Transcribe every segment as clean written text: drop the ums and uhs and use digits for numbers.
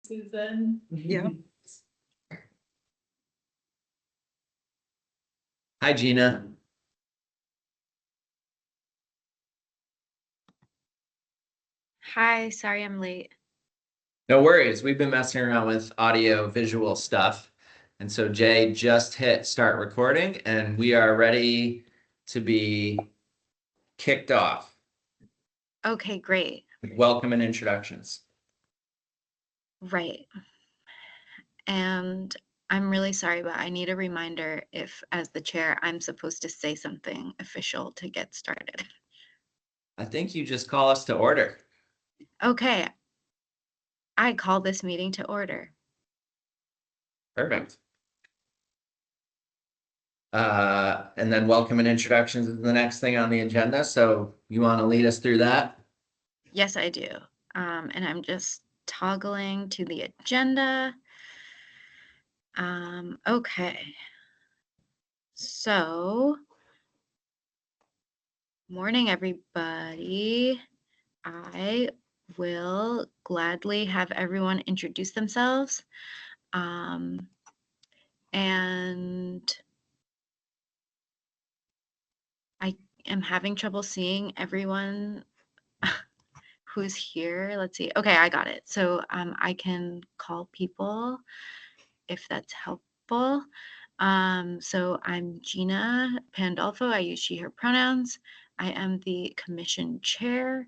Susan. Yeah. Hi, Gina. Hi, sorry I'm late. No worries. We've been messing around with audio visual stuff. And so Jay just hit start recording and we are ready to be kicked off. Okay, great. Welcome and introductions. Right. And I'm really sorry, but I need a reminder if, as the chair, I'm supposed to say something official to get started. I think you just call us to order. Okay. I call this meeting to order. Perfect. And then welcome and introductions is the next thing on the agenda. So you want to lead us through that? Yes, I do. And I'm just toggling to the agenda. Okay. So, morning, everybody. I will gladly have everyone introduce themselves. And I am having trouble seeing everyone who's here. Let's see. Okay, I got it. So I can call people if that's helpful. So I'm Gina Pandolfo. I use she, her pronouns. I am the commission chair,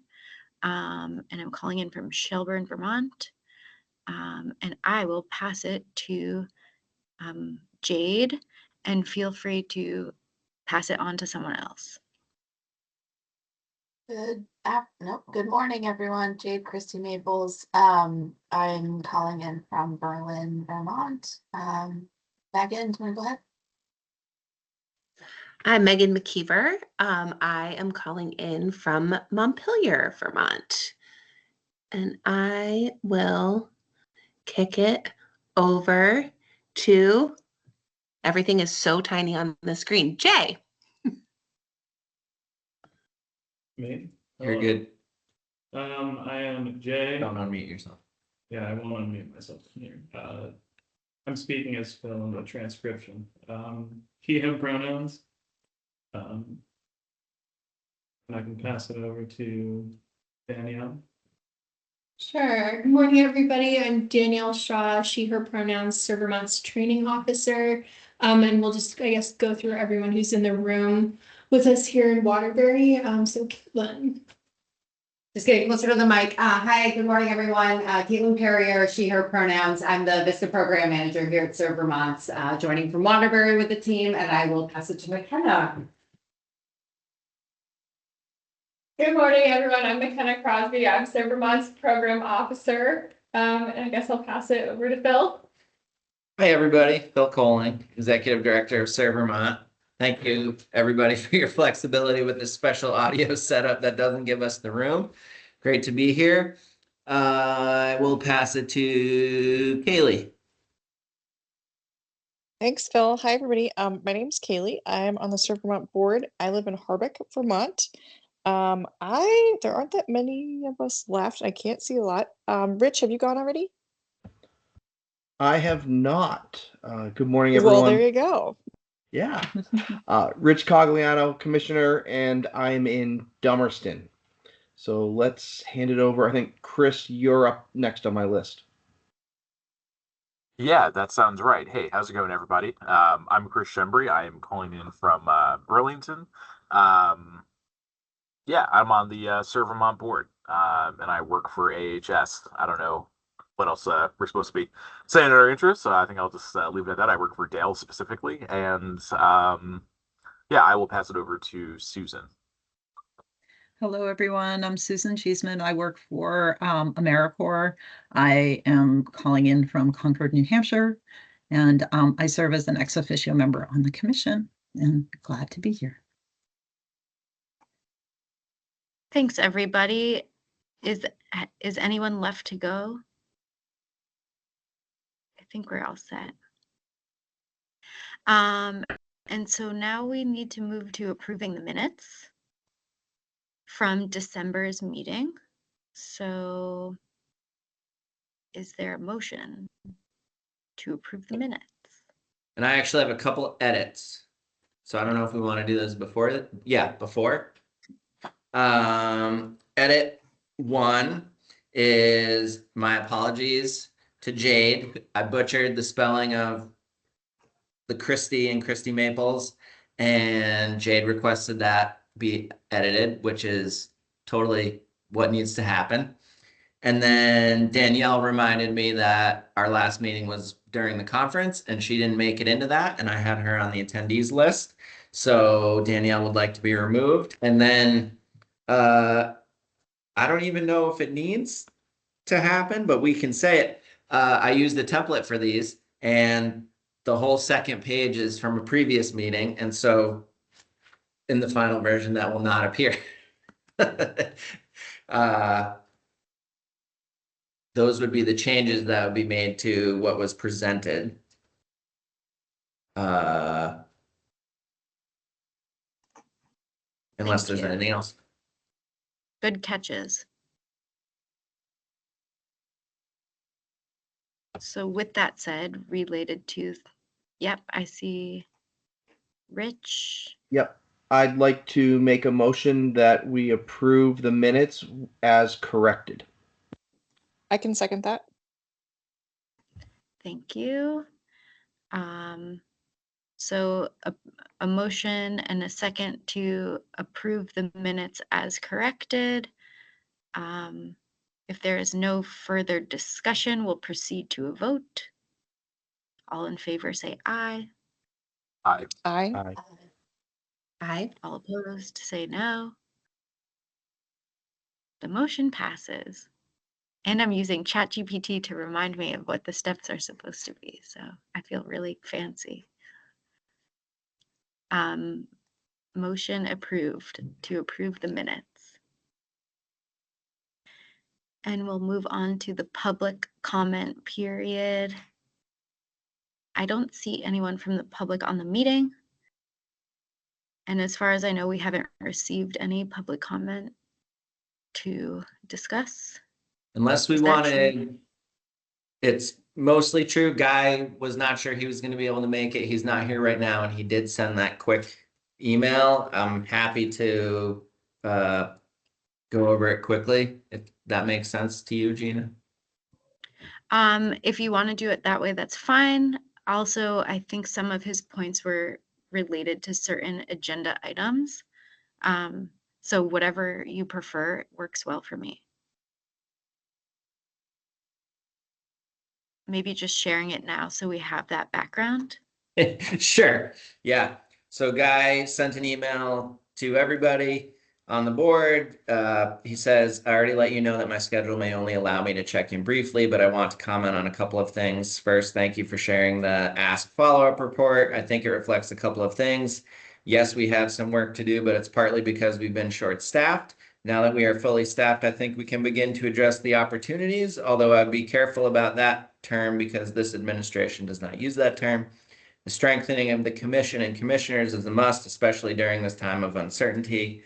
and I'm calling in from Shelburne, Vermont. And I will pass it to Jade, and feel free to pass it on to someone else. Good morning, everyone. Jade Christy Maples. I'm calling in from Berlin, Vermont. Megan, do you want to go ahead? I'm Megan McKeever. I am calling in from Montpelier, Vermont. And I will kick it over to, everything is so tiny on the screen, Jay. Me? You're Hello. good. I am Jay. Don't unmute yourself. Yeah, I won't unmute myself here. I'm speaking as Phil in the transcription. He, him pronouns. And I can pass it over to Danielle. Sure. Good morning, everybody. I'm Danielle Shaw, she, her pronouns, SerVermont's training officer. And we'll just, I guess, go through everyone who's in the room with us here in Waterbury. So Caitlin. Just getting closer to the mic. Hi, good morning, everyone. Caitlin Perrier, she, her pronouns. I'm the VISTA program manager here at SerVermont, joining from Waterbury with the team, and I will pass it to McKenna. Good morning, everyone. I'm McKenna Crosby. I'm SerVermont's program officer. And I guess I'll pass it over to Phil. Hi, everybody. Phil Coling, Executive Director of SerVermont. Thank you, everybody, for your flexibility with this special audio setup that doesn't give us the room. Great to be here. I will pass it to Kaylee. Thanks, Phil. Hi, everybody. My name's Kaylee. I'm on the SerVermont board. I live in Harbeck, Vermont. There aren't that many of us left. I can't see a lot. Rich, have you gone already? I have not. Good morning, everyone. Well, there you go. Yeah. Rich Cogliano, Commissioner, and I'm in Dummerston. So let's hand it over. I think, Chris, you're up next on my list. Yeah, that sounds right. Hey, how's it going, everybody? I'm Chris Shembry. I am calling in from Burlington. Yeah, I'm on the SerVermont board, and I work for AHS. I don't know what else we're supposed to be saying in our intro, so I think I'll just leave it at that. I work for Dale specifically, and yeah, I will pass it over to Susan. Hello, everyone. I'm Susan Cheeseman. I work for AmeriCorps. I am calling in from Concord, New Hampshire, and I serve as an ex officio member on the commission, and glad to be here. Thanks, everybody. Is anyone left to go? I think we're all set. And so now we need to move to approving the minutes from December's meeting. So is there a motion to approve the minutes? And I actually have a couple edits. So I don't know if we want to do those before. Yeah, before. Edit 1 is my apologies to Jade. I butchered the spelling of the Christie and Christie Maples, and Jade requested that be edited, which is totally what needs to happen. And then Danielle reminded me that our last meeting was during the conference and she didn't make it into that, and I had her on the attendees list. So Danielle would like to be removed. And then I don't even know if it needs to happen, but we can say it. I used the template for these, and the whole second page is from a previous meeting. And so in the final version, that will not appear. Those would be the changes that would be made to what was presented. Unless Thank there's you. anything else. Good catches. So with that said, related to, yep, I see Rich. Yep. I'd like to make a motion that we approve the minutes as corrected. I can second that. Thank you. So a motion and a second to approve the minutes as corrected. If there is no further discussion, we'll proceed to a vote. All in favor say aye. Aye. Aye. Aye. Aye. All opposed say no. The motion passes. And I'm using ChatGPT to remind me of what the steps are supposed to be. So I feel really fancy. Motion approved to approve the minutes. And we'll move on to the public comment period. I don't see anyone from the public on the meeting. And as far as I know, we haven't received any public comment to discuss. Unless we Is that wanted, it's mostly true. Guy was not sure he was going to be able to make it. He's not here right now, and he did send that quick email. I'm happy to go over it quickly, if that makes sense to you, Gina. If you want to do it that way, that's fine. Also, I think some of his points were related to certain agenda items. So whatever you prefer works well for me. Maybe just sharing it now so we have that background. Sure. Yeah. So Guy sent an email to everybody on the board. He says, I already let you know that my schedule may only allow me to check in briefly, but I want to comment on a couple of things. First, thank you for sharing the Ask Follow-Up report. I think it reflects a couple of things. Yes, we have some work to do, but it's partly because we've been short-staffed. Now that we are fully staffed, I think we can begin to address the opportunities, although I'd be careful about that term because this administration does not use that term. The strengthening of the commission and commissioners is a must, especially during this time of uncertainty.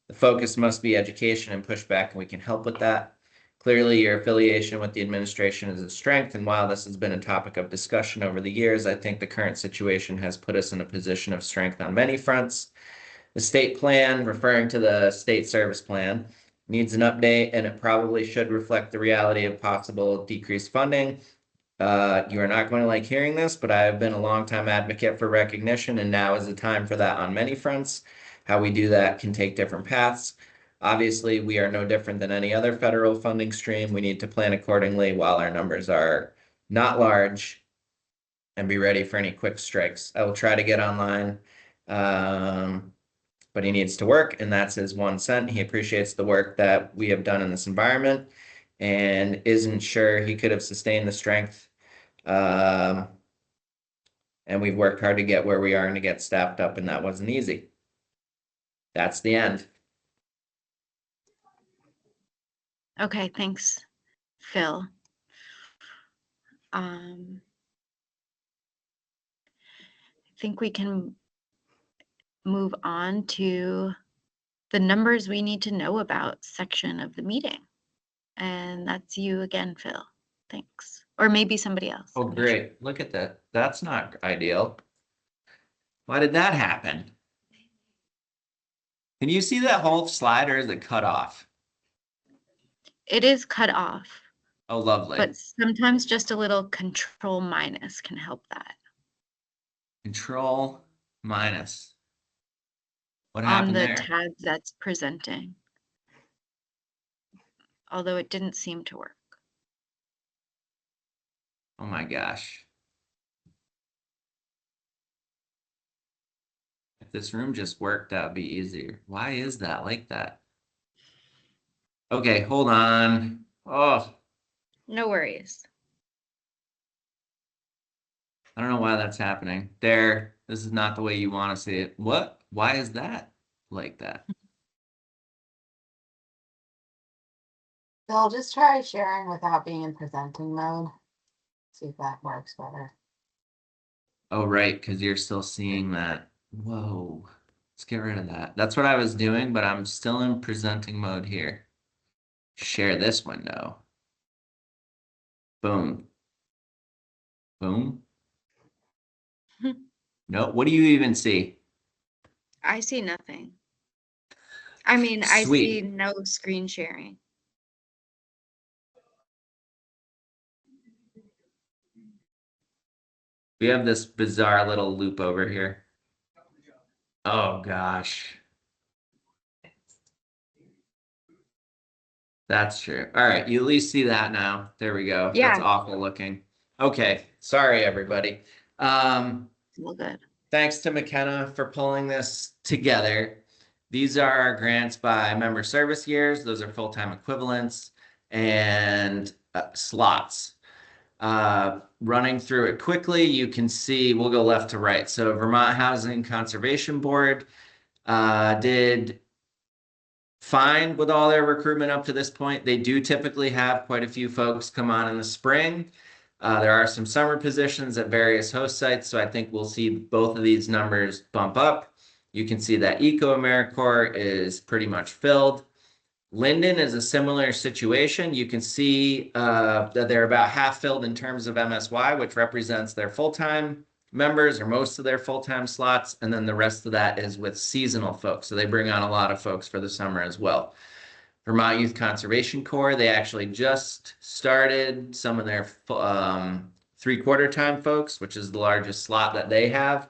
The focus must be education and pushback, and we can help with that. Clearly, your affiliation with the administration is a strength, and while this has been a topic of discussion over the years, I think the current situation has put us in a position of strength on many fronts. The state plan, referring to the state service plan, needs an update, and it probably should reflect the reality of possible decreased funding. You are not going to like hearing this, but I have been a longtime advocate for recognition, and now is the time for that on many fronts. How we do that can take different paths. Obviously, we are no different than any other federal funding stream. We need to plan accordingly while our numbers are not large and be ready for any quick strikes. I will try to get online, but he needs to work, and that's his 1 cent. He appreciates the work that we have done in this environment and isn't sure he could have sustained the strength. And we've worked hard to get where we are and to get staffed up, and that wasn't easy. That's the end. Okay, thanks, Phil. I think we can move on to the numbers we need to know about section of the meeting. And that's you again, Phil. Thanks. Or maybe somebody else. Oh, I'm not sure. great. Look at that. That's not ideal. Why did that happen? Can you see that whole slide, or is it cut off? It is cut off, Oh, lovely. but sometimes just a little control minus can help that. Control minus. What On happened the there? tab that's presenting. Although it didn't seem to work. Oh my gosh. If this room just worked, that would be easier. Why is that like that? Okay, hold on. Oh, No worries. I don't know why that's happening. There, this is not the way you want to see it. What? Why is that like that? They'll just try sharing without being in presenting mode. See if that works better. Oh, right, because you're still seeing that. Whoa. Let's get rid of that. That's what I was doing, but I'm still in presenting mode here. Share this window. Boom. Boom. No, what do you even see? I see nothing. I mean, I see Sweet. no screen sharing. We have this bizarre little loop over here. Oh gosh. That's true. All right, you at least see that now. There we go. Yeah. That's awful looking. Okay, sorry everybody. Well, good. Thanks to McKenna for pulling this together. These are our grants by member service years. Those are full-time equivalents and slots. Running through it quickly, you can see, we'll go left to right. So Vermont Housing Conservation Board did fine with all their recruitment up to this point. They do typically have quite a few folks come on in the spring. There are some summer positions at various host sites, so I think we'll see both of these numbers bump up. You can see that Eco AmeriCorps is pretty much filled. Linden is a similar situation. You can see that they're about half filled in terms of MSY, which represents their full-time members or most of their full-time slots, and then the rest of that is with seasonal folks. So they bring on a lot of folks for the summer as well. Vermont Youth Conservation Corps, they actually just started some of their 3/4 time folks, which is the largest slot that they have,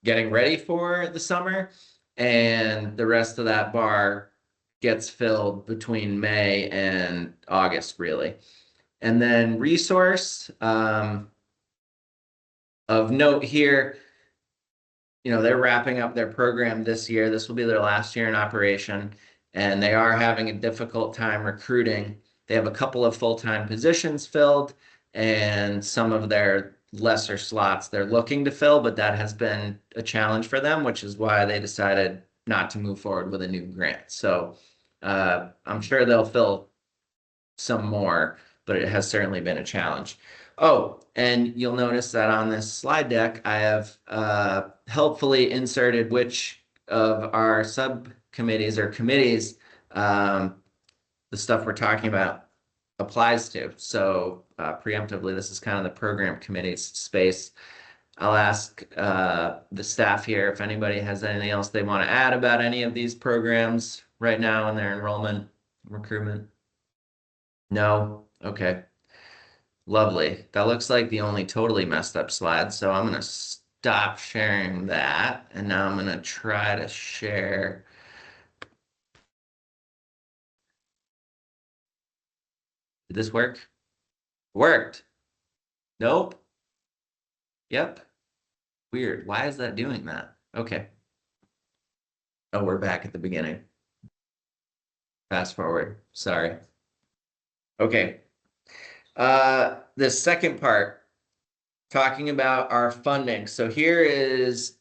getting ready for the summer. And the rest of that bar gets filled between May and August, really. And then resource, of note here, they're wrapping up their program this year. This will be their last year in operation, and they are having a difficult time recruiting. They have a couple of full-time positions filled and some of their lesser slots they're looking to fill, but that has been a challenge for them, which is why they decided not to move forward with a new grant. So I'm sure they'll fill some more, but it has certainly been a challenge. Oh, and you'll notice that on this slide deck, I have helpfully inserted which of our subcommittees or committees the stuff we're talking about applies to. So preemptively, this is kind of the program committee's space. I'll ask the staff here if anybody has anything else they want to add about any of these programs right now in their enrollment recruitment. No? Okay. Lovely. That looks like the only totally messed up slide. So I'm going to stop sharing that. And now I'm going to try to share. Did this work? Worked. Nope. Yep. Weird. Why is that doing that? Okay. Oh, we're back at the beginning. Fast forward. Sorry. Okay. The second part, talking about our funding. So here is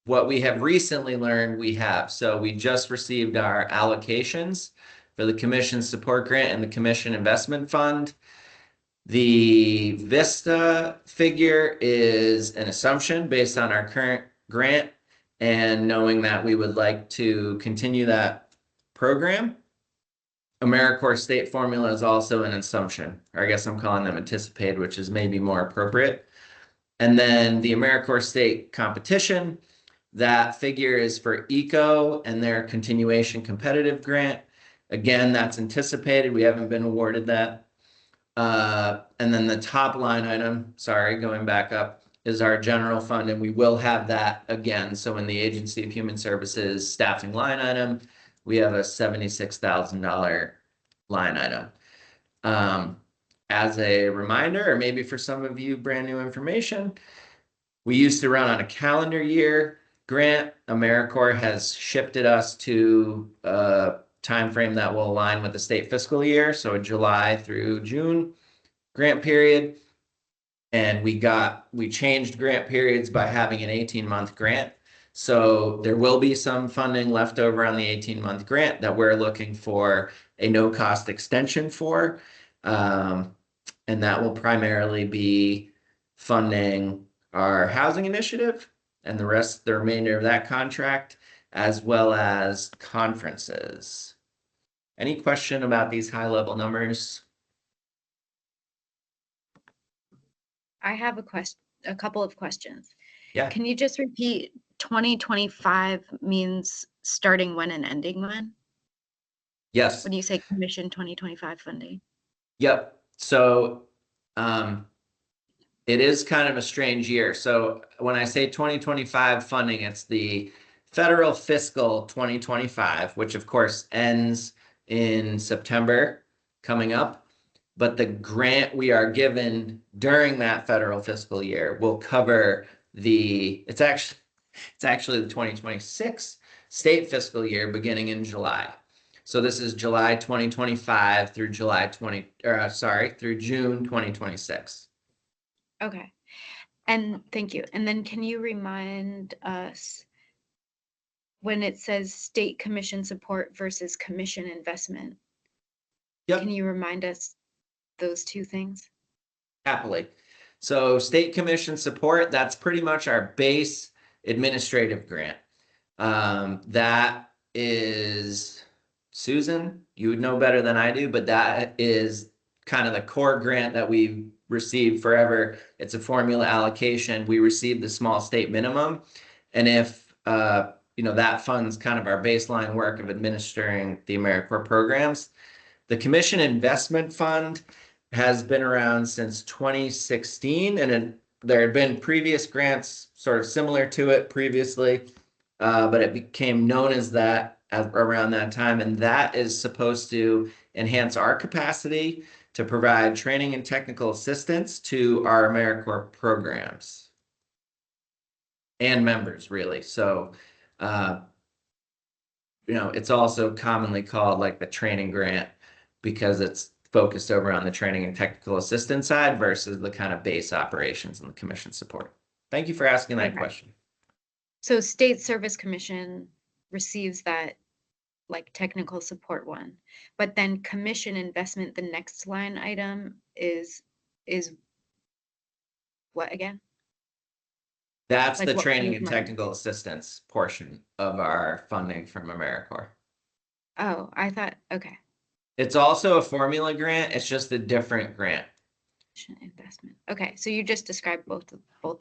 what we have recently learned we have. So we just received our allocations for the Commission Support Grant and the Commission Investment Fund. The Vista figure is an assumption based on our current grant and knowing that we would like to continue that program. AmeriCorps state formula is also an assumption, or I guess I'm calling them anticipated, which is maybe more appropriate. And then the AmeriCorps state competition, that figure is for ECO and their continuation competitive grant. Again, that's anticipated. We haven't been awarded that. And then the top line item, sorry, going back up, is our general fund, and we will have that again. So in the Agency of Human Services staffing line item, we have a $76,000 line item. As a reminder, or maybe for some of you brand new information, we used to run on a calendar year grant. AmeriCorps has shifted us to a time frame that will align with the state fiscal year, so a July through June grant period. And we changed grant periods by having an 18-month grant. So there will be some funding left over on the 18-month grant that we're looking for a no-cost extension for. And that will primarily be funding our housing initiative and the remainder of that contract, as well as conferences. Any question about these high-level numbers? I have a couple of questions. Yeah. Can you just repeat 2025 means starting when and ending when? Yes. When you say commission 2025 funding? Yep. So it is kind of a strange year. So when I say 2025 funding, it's the federal fiscal 2025, which of course ends in September coming up. But the grant we are given during that federal fiscal year will cover it's actually the 2026 state fiscal year beginning in July. So this is July 2025 through through June 2026. Okay. And thank you. And then can you remind us when it says state commission support versus commission investment? Yep. Can you remind us those two things? Happily. So state commission support, that's pretty much our base administrative grant. That is, Susan, you would know better than I do, but that is kind of the core grant that we've received forever. It's a formula allocation. We receive the small state minimum. And if, that funds kind of our baseline work of administering the AmeriCorps programs. The Commission Investment Fund has been around since 2016, and there had been previous grants sort of similar to it previously, but it became known as that around that time, and that is supposed to enhance our capacity to provide training and technical assistance to our AmeriCorps programs and members, really. So, it's also commonly called like the training grant because it's focused over on the training and technical assistance side versus the kind of base operations and the commission support. Thank you for asking that question. So State Service Commission receives that like technical support one, but then commission investment, the next line item is what again? That's Like the what training kind of and money? technical assistance portion of our funding from AmeriCorps. Oh, I thought, okay. It's also a formula grant. It's just a different grant. Investment. Okay, so you just described both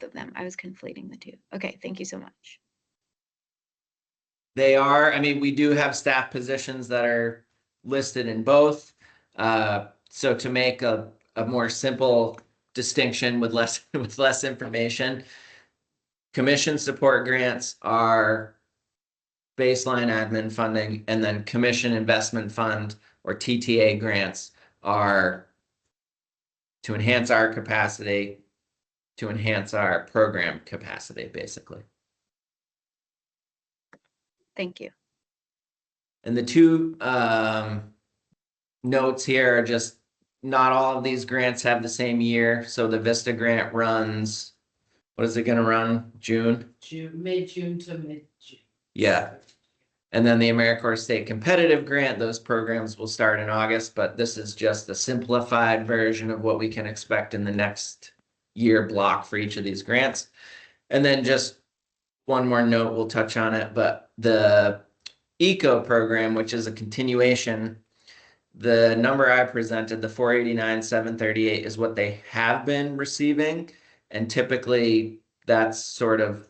of them. I was conflating the two. Okay, thank you so much. They are, we do have staff positions that are listed in both. So to make a more simple distinction with less information, commission support grants are baseline admin funding, and then commission investment fund or TTA grants are to enhance our capacity, to enhance our program capacity, basically. Thank you. And the two notes here are just not all of these grants have the same year. So the Vista grant runs, what is it going to run? June, mid-June to mid-June. Yeah. And then the AmeriCorps State Competitive Grant, those programs will start in August, but this is just a simplified version of what we can expect in the next year block for each of these grants. And then just one more note, we'll touch on it, but the ECO program, which is a continuation, The number I presented, the 489,738, is what they have been receiving. And typically that's sort of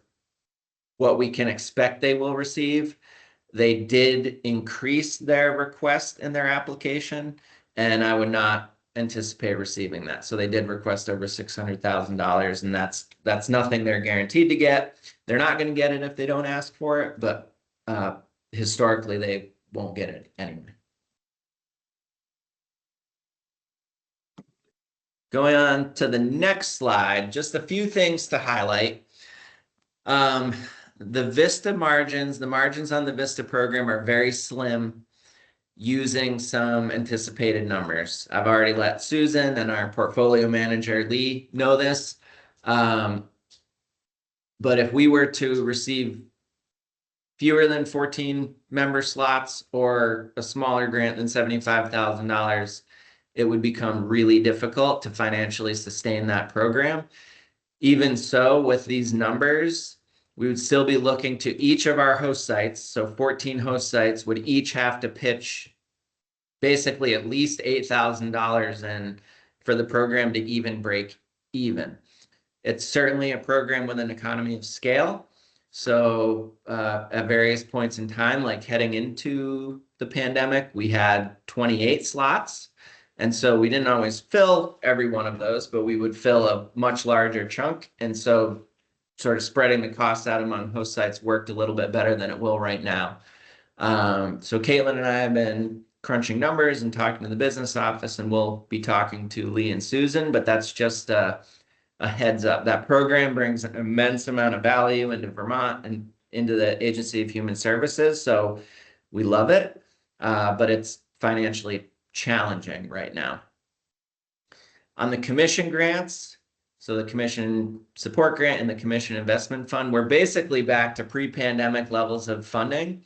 what we can expect they will receive. They did increase their request in their application, and I would not anticipate receiving that. So they did request over $600,000, and that's nothing they're guaranteed to get. They're not going to get it if they don't ask for it, but historically they won't get it anyway. Going on to the next slide, just a few things to highlight. The VISTA margins, the margins on the VISTA program are very slim using some anticipated numbers. I've already let Susan and our portfolio manager Lee know this. But if we were to receive fewer than 14 member slots or a smaller grant than $75,000, it would become really difficult to financially sustain that program. Even so, with these numbers, we would still be looking to each of our host sites. So 14 host sites would each have to pitch basically at least $8,000 in for the program to even break even. It's certainly a program with an economy of scale. So at various points in time, like heading into the pandemic, we had 28 slots. And so we didn't always fill every one of those, but we would fill a much larger chunk. And so sort of spreading the cost out among host sites worked a little bit better than it will right now. So Caitlin and I have been crunching numbers and talking to the business office, and we'll be talking to Lee and Susan, but that's just a heads up. That program brings an immense amount of value into Vermont and into the Agency of Human Services. So we love it, but it's financially challenging right now. On the commission grants, so the commission support grant and the commission investment fund, we're basically back to pre-pandemic levels of funding.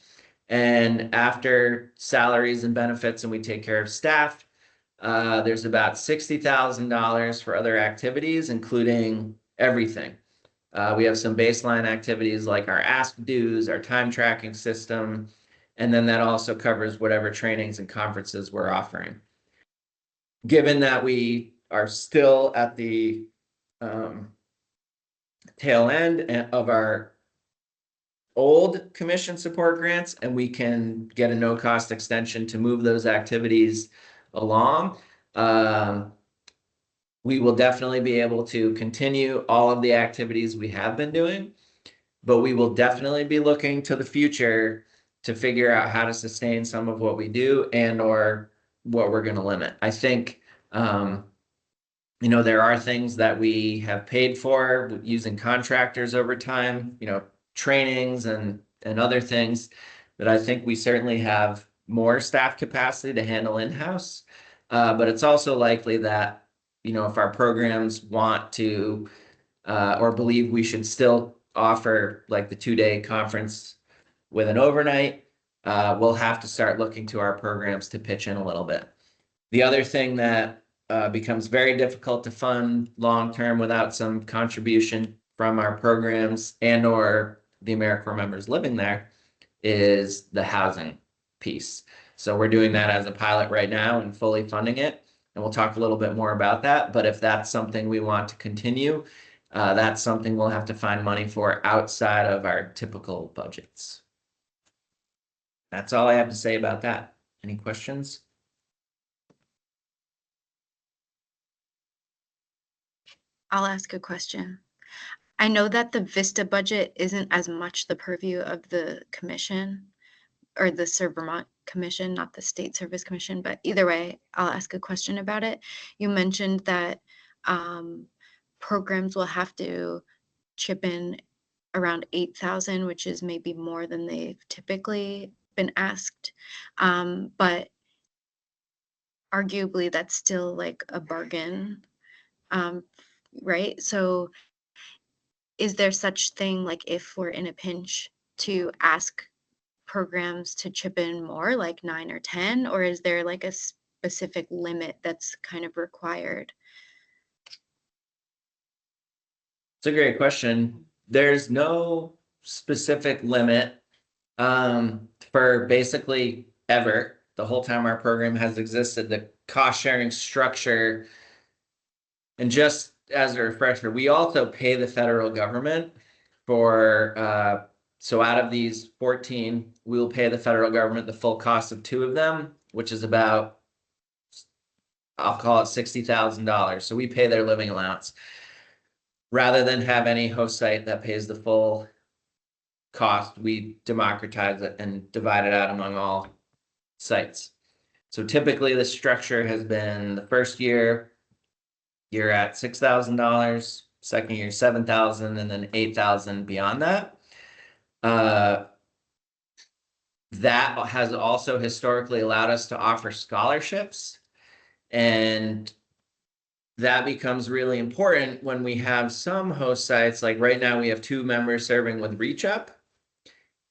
And after salaries and benefits and we take care of staff, there's about $60,000 for other activities, including everything. We have some baseline activities like our ask dues, our time tracking system, and then that also covers whatever trainings and conferences we're offering. Given that we are still at the tail end of our old commission support grants, and we can get a no-cost extension to move those activities along, we will definitely be able to continue all of the activities we have been doing, but we will definitely be looking to the future to figure out how to sustain some of what we do and or what we're going to limit. I think there are things that we have paid for using contractors over time, trainings and other things that I think we certainly have more staff capacity to handle in-house. But it's also likely that, if our programs want to or believe we should still offer like the 2-day conference with an overnight, we'll have to start looking to our programs to pitch in a little bit. The other thing that becomes very difficult to fund long-term without some contribution from our programs and or the AmeriCorps members living there is the housing piece. So we're doing that as a pilot right now and fully funding it. And we'll talk a little bit more about that. But if that's something we want to continue, that's something we'll have to find money for outside of our typical budgets. That's all I have to say about that. Any questions? I'll ask a question. I know that the VISTA budget isn't as much the purview of the commission or the SerVermont Commission, not the State Service Commission, but either way, I'll ask a question about it. You mentioned that programs will have to chip in around 8,000, which is maybe more than they've typically been asked. But arguably that's still like a bargain, right? So is there such thing like if we're in a pinch to ask programs to chip in more, like 9 or 10, or is there like a specific limit that's kind of required? It's a great question. There's no specific limit for basically ever. the whole time our program has existed, the cost sharing structure. And just as a refresher, we also pay the federal government for, so out of these 14, we'll pay the federal government the full cost of 2 of them, which is about, I'll call it $60,000. So we pay their living allowance rather than have any host site that pays the full cost. We democratize it and divide it out among all sites. So typically the structure has been the first year, you're at $6,000, second year, 7,000, and then 8,000 beyond that. That has also historically allowed us to offer scholarships, and that becomes really important when we have some host sites. Like right now we have 2 members serving with Reach Up,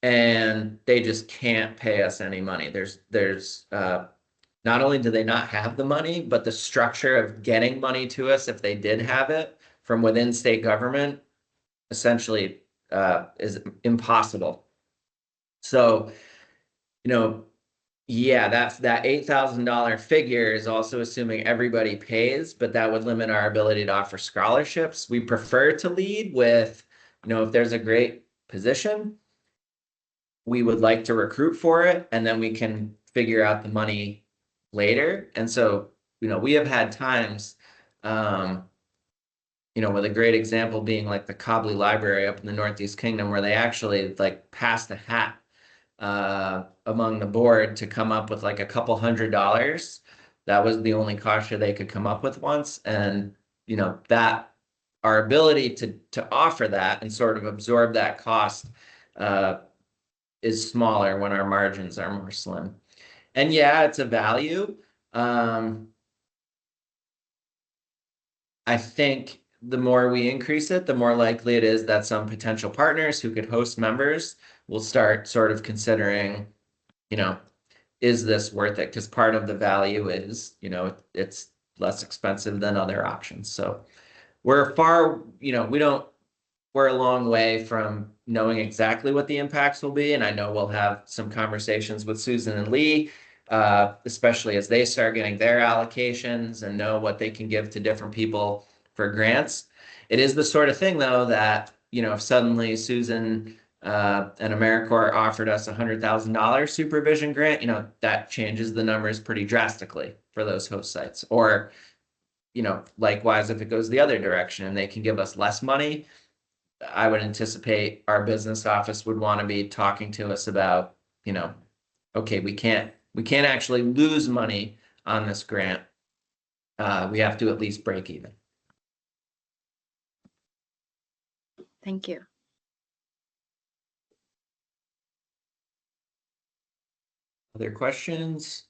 and they just can't pay us any money. There's not only do they not have the money, but the structure of getting money to us, if they did have it from within state government, essentially is impossible. So, yeah, that $8,000 figure is also assuming everybody pays, but that would limit our ability to offer scholarships. We prefer to lead with, if there's a great position, we would like to recruit for it, and then we can figure out the money later. And so, we have had times, with a great example being like the Cobley Library up in the Northeast Kingdom, where they actually like passed a hat among the board to come up with like a couple $100. That was the only cost share they could come up with once. And, that our ability to offer that and sort of absorb that cost is smaller when our margins are more slim. And yeah, it's a value. I think the more we increase it, the more likely it is that some potential partners who could host members will start sort of considering, is this worth it? Because part of the value is, it's less expensive than other options. So we're we're a long way from knowing exactly what the impacts will be. And I know we'll have some conversations with Susan and Lee, especially as they start getting their allocations and know what they can give to different people for grants. It is the sort of thing, though, that, if suddenly Susan and AmeriCorps offered us $100,000 supervision grant, that changes the numbers pretty drastically for those host sites. Or, likewise, if it goes the other direction and they can give us less money, I would anticipate our business office would want to be talking to us about, okay, we can't actually lose money on this grant. We have to at least break even. Thank you. Other questions?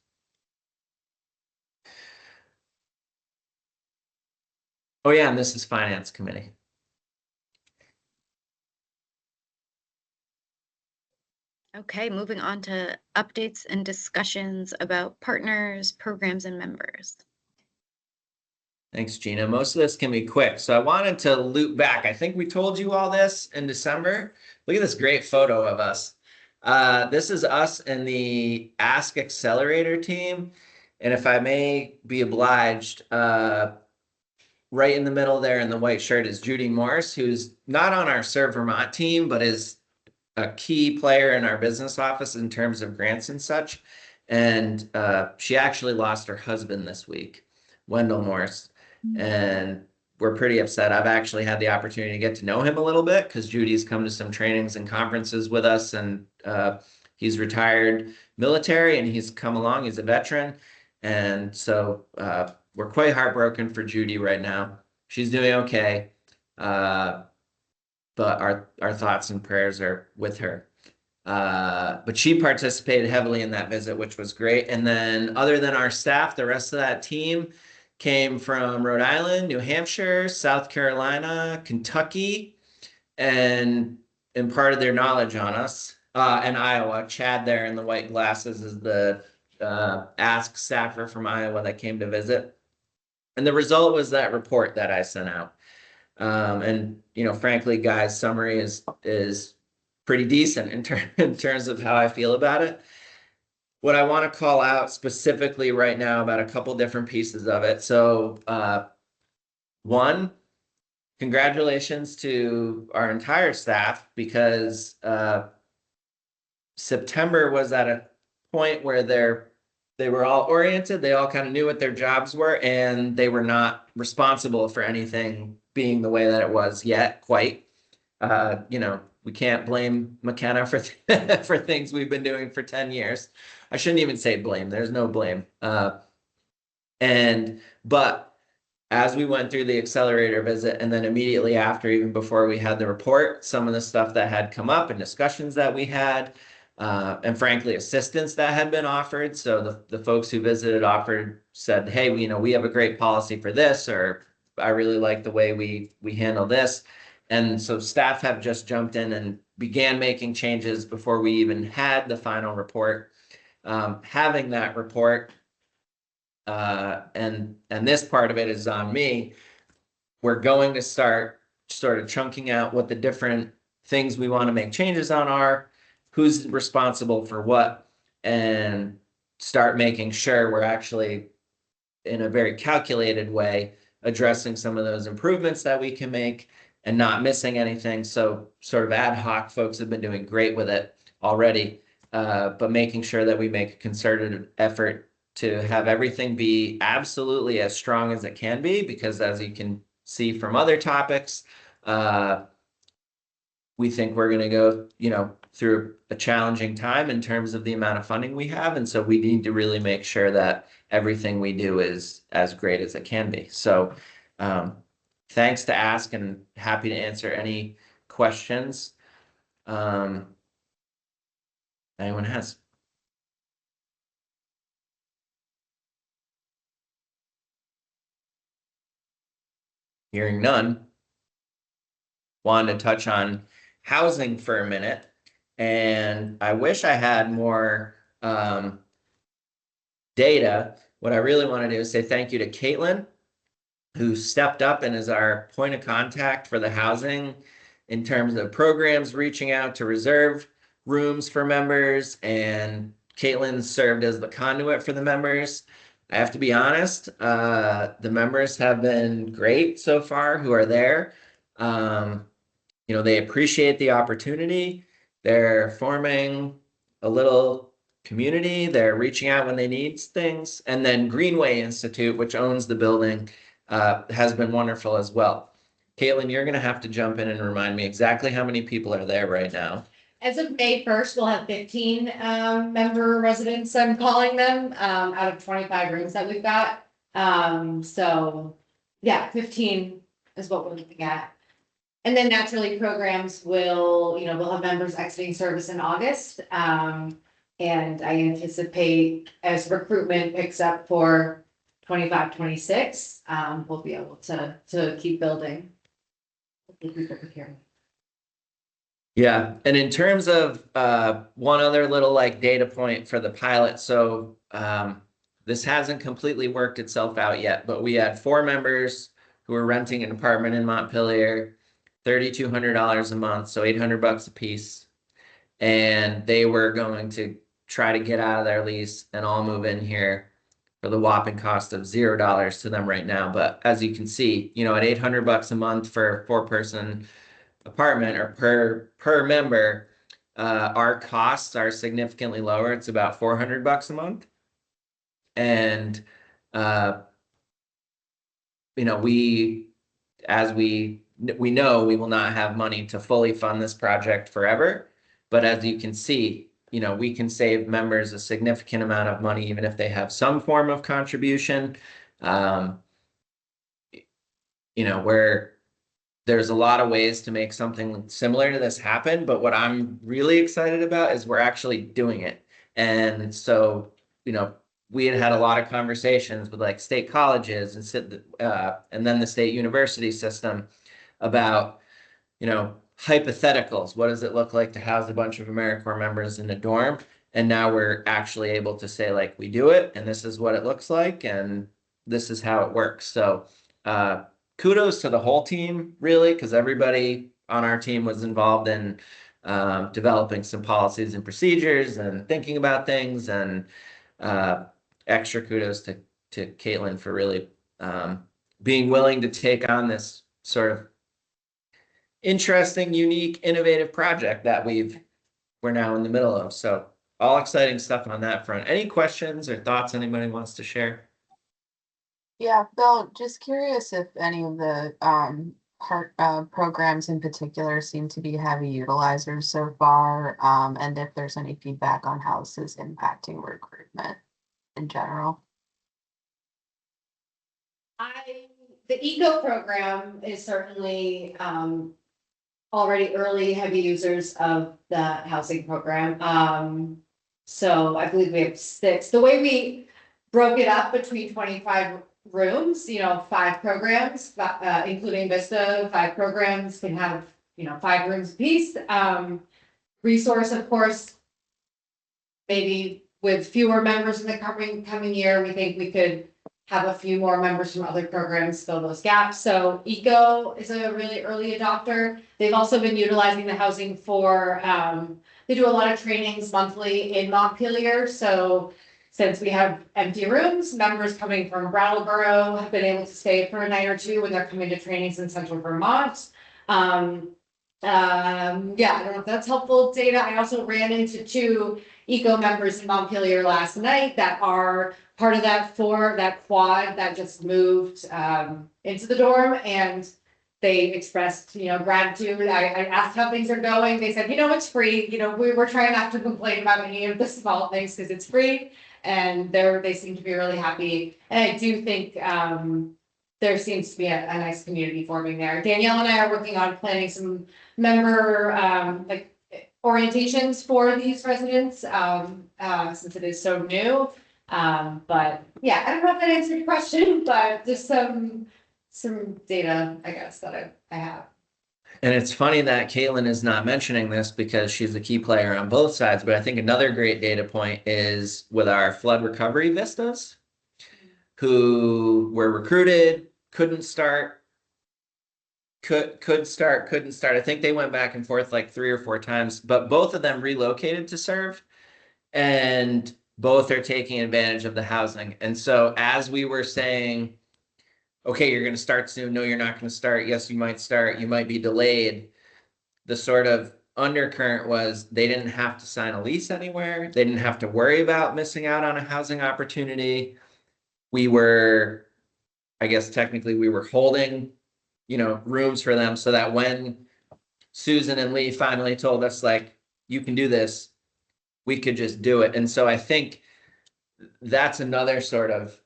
Oh yeah, and this is Finance Committee. Okay, moving on to updates and discussions about partners, programs, and members. Thanks, Gina. Most of this can be quick. So I wanted to loop back. I think we told you all this in December. Look at this great photo of us. This is us and the Ask Accelerator team. And if I may be obliged, right in the middle there in the white shirt is Judy Morse, who's not on our SerVermont team, but is a key player in our business office in terms of grants and such. And she actually lost her husband this week, Wendell Morse. And we're pretty upset. I've actually had the opportunity to get to know him a little bit because Judy's come to some trainings and conferences with us, and he's retired military and he's come along. He's a veteran. And so we're quite heartbroken for Judy right now. She's doing okay. But our thoughts and prayers are with her. But she participated heavily in that visit, which was great. And then other than our staff, the rest of that team came from Rhode Island, New Hampshire, South Carolina, Kentucky, and imparted their knowledge on us. And Iowa. Chad there in the white glasses is the Ask staffer from Iowa that came to visit. And the result was that report that I sent out. And frankly, guys, summary is pretty decent in terms of how I feel about it. what I want to call out specifically right now about a couple different pieces of it. So, one, congratulations to our entire staff, because September was at a point where they were all oriented, they all kind of knew what their jobs were, and they were not responsible for anything being the way that it was yet, quite. We can't blame McKenna for for things we've been doing for 10 years. I shouldn't even say blame. There's no blame. But as we went through the accelerator visit, and then immediately after, even before we had the report, some of the stuff that had come up and discussions that we had, and frankly, assistance that had been offered. So the folks who visited said, hey, we have a great policy for this, or I really like the way we handle this. And so staff have just jumped in and began making changes before we even had the final report. Having that report, and this part of it is on me. We're going to start sort of chunking out what the different things we want to make changes on are, who's responsible for what, and start making sure we're actually, in a very calculated way, addressing some of those improvements that we can make and not missing anything. So sort of ad hoc folks have been doing great with it already, but making sure that we make a concerted effort to have everything be absolutely as strong as it can be, because as you can see from other topics, we think we're going to go, through a challenging time in terms of the amount of funding we have. And so we need to really make sure that everything we do is as great as it can be. So thanks to ask, and happy to answer any questions anyone has. Hearing none, wanted to touch on housing for a minute. And I wish I had more data. What I really want to do is say thank you to Caitlin, who stepped up and is our point of contact for the housing in terms of programs, reaching out to reserve rooms for members. And Caitlin served as the conduit for the members. I have to be honest, the members have been great so far who are there. They appreciate the opportunity. They're forming a little community. They're reaching out when they need things. And then Greenway Institute, which owns the building, has been wonderful as well. Caitlin, you're going to have to jump in and remind me exactly how many people are there right now. As of May 1st, we'll have 15 member residents, I'm calling them, out of 25 rooms that we've got. So yeah, 15 is what we're looking at. And then naturally programs we'll have members exiting service in August. And I anticipate as recruitment picks up for 25, 26, we'll be able to keep building. Yeah, and in terms of one other little data point for the pilot, so this hasn't completely worked itself out yet, but we had 4 members who were renting an apartment in Montpelier, $3,200 a month, so $800 a piece, and they were going to try to get out of their lease and all move in here for the whopping cost of $0 to them right now. But as you can see, at $800 a month for a 4-person apartment or per member, our costs are significantly lower. It's about $400 a month. And we know we will not have money to fully fund this project forever, but as you can see, we can save members a significant amount of money even if they have some form of contribution. Where there's a lot of ways to make something similar to this happen, but what I'm really excited about is we're actually doing it. And so, we had a lot of conversations with state colleges and then the state university system about, hypotheticals. What does it look like to house a bunch of AmeriCorps members in a dorm? And now we're actually able to say, we do it, and this is what it looks like, and this is how it works. So kudos to the whole team, really, because everybody on our team was involved in developing some policies and procedures and thinking about things. And extra kudos to Caitlin for really being willing to take on this sort of interesting, unique, innovative project that we're now in the middle of. So all exciting stuff on that front. Any questions or thoughts anybody wants to share? Yeah, Bill, just curious if any of the programs in particular seem to be heavy utilizers so far, and if there's any feedback on how this is impacting recruitment in general. The ECO program is certainly already early heavy users of the housing program. So I believe we have 6. The way we broke it up between 25 rooms, 5 programs, including Vista, 5 programs can have, 5 rooms apiece. Resource, of course, maybe with fewer members in the coming year, we think we could have a few more members from other programs fill those gaps. So ECO is a really early adopter. They've also been utilizing the housing for, they do a lot of trainings monthly in Montpelier. So since we have empty rooms, members coming from Brattleboro have been able to stay for a night or two when they're coming to trainings in central Vermont. I don't know if that's helpful data. I also ran into 2 ECO members in Montpelier last night that are part of that quad that just moved into the dorm, and they expressed, gratitude. I asked how things are going. They said, it's free. We were trying not to complain about any of the small things because it's free, and they seem to be really happy. And I do think there seems to be a nice community forming there. Danielle and I are working on planning some member orientations for these residents since it is so new. But yeah, I don't know if that answered your question, but just some data, I guess, that I have. And it's funny that Caitlin is not mentioning this because she's a key player on both sides. But I think another great data point is with our flood recovery vistas, who were recruited, couldn't start, couldn't start. I think they went back and forth like 3 or 4 times, but both of them relocated to serve, and both are taking advantage of the housing. And so as we were saying, okay, you're going to start soon. No, you're not going to start. Yes, you might start. You might be delayed. The sort of undercurrent was they didn't have to sign a lease anywhere. They didn't have to worry about missing out on a housing opportunity. We were, I guess technically we were holding, rooms for them so that when Susan and Lee finally told us like, you can do this, we could just do it. And so I think that's another sort of,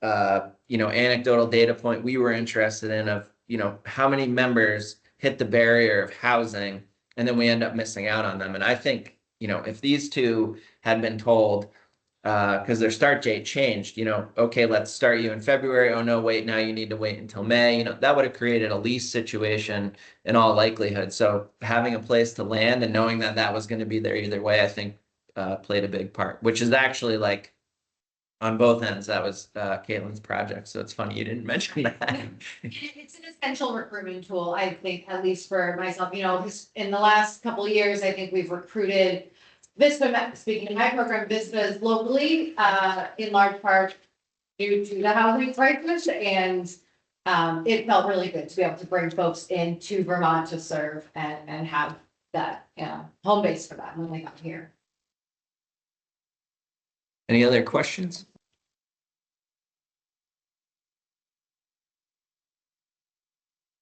anecdotal data point we were interested in of, how many members hit the barrier of housing and then we end up missing out on them. And I think, if these 2 had been told, because their start date changed, okay, let's start you in February. Oh, no, wait, now you need to wait until May. That would have created a lease situation in all likelihood. So having a place to land and knowing that that was going to be there either way, I think played a big part, which is actually like on both ends. That was Caitlin's project. So it's funny you didn't mention that. It's an essential recruitment tool, I think, at least for myself. In the last couple of years, I think we've recruited Vista, speaking of my program, Vista's locally, in large part due to the housing crisis, and it felt really good to be able to bring folks into Vermont to serve and have that home base for them when they got here. Any other questions?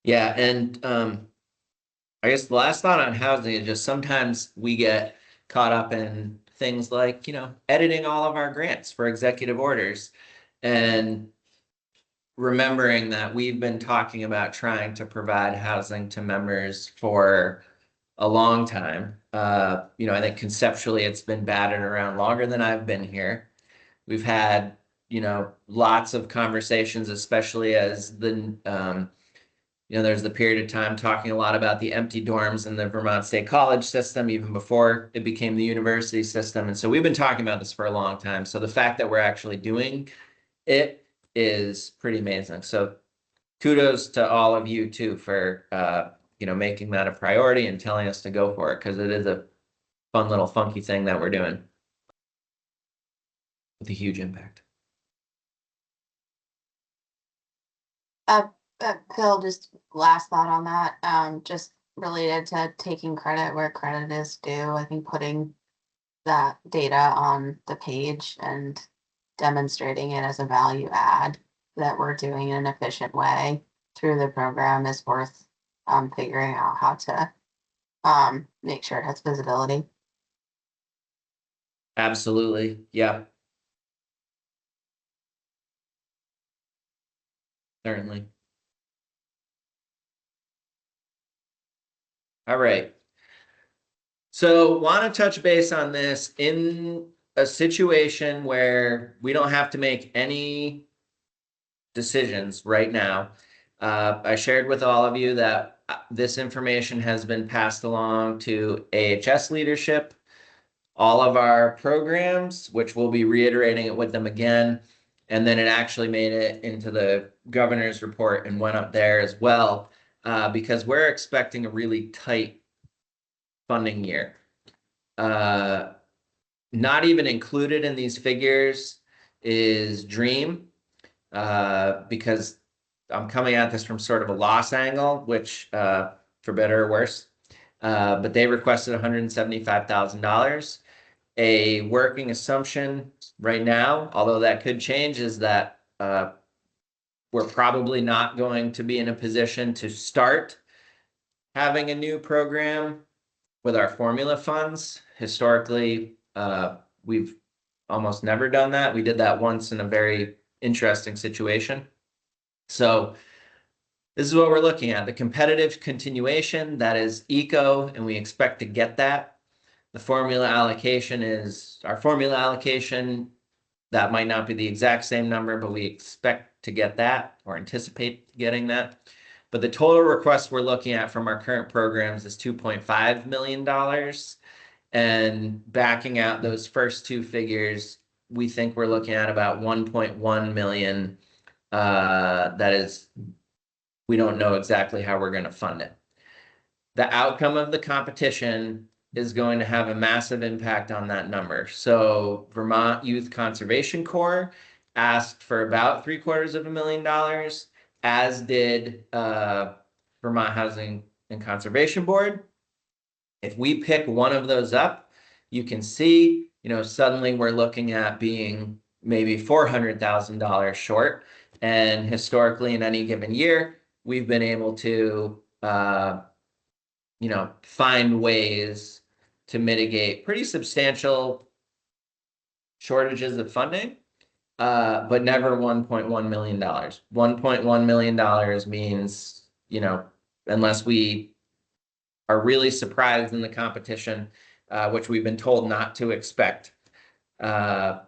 Yeah, and I guess the last thought on housing is just sometimes we get caught up in things like, editing all of our grants for executive orders and remembering that we've been talking about trying to provide housing to members for a long time. I think conceptually it's been batted around longer than I've been here. We've had, lots of conversations, especially as there's the period of time talking a lot about the empty dorms in the Vermont State College system, even before it became the university system. And so we've been talking about this for a long time. So the fact that we're actually doing it is pretty amazing. So kudos to all of you too for, making that a priority and telling us to go for it, because it is fun little funky thing that we're doing with a huge impact. Phil, just last thought on that, just related to taking credit where credit is due. I think putting that data on the page and demonstrating it as a value add that we're doing in an efficient way through the program is worth figuring out how to make sure it has visibility. Absolutely. Yeah. Certainly. All right. So want to touch base on this in a situation where we don't have to make any decisions right now. I shared with all of you that this information has been passed along to AHS leadership, all of our programs, which we'll be reiterating it with them again. And then it actually made it into the governor's report and went up there as well, because we're expecting a really tight funding year. Not even included in these figures is DREAM, because I'm coming at this from sort of a loss angle, which for better or worse, but they requested $175,000. A working assumption right now, although that could change, is that we're probably not going to be in a position to start having a new program with our formula funds. Historically, we've almost never done that. We did that once in a very interesting situation. So this is what we're looking at. The competitive continuation, that is eco, and we expect to get that. The formula allocation is our formula allocation. That might not be the exact same number, but we expect to get that or anticipate getting that. But the total request we're looking at from our current programs is $2.5 million. And backing out those first two figures, we think we're looking at about 1.1 million. That is, we don't know exactly how we're going to fund it. The outcome of the competition is going to have a massive impact on that number. So Vermont Youth Conservation Corps asked for about $750,000, as did Vermont Housing and Conservation Board. If we pick one of those up, you can see, suddenly we're looking at being maybe $400,000 short. And historically, in any given year, we've been able to, find ways to mitigate pretty substantial shortages of funding, but never $1.1 million. $1.1 million means, unless we are really surprised in the competition, which we've been told not to expect, I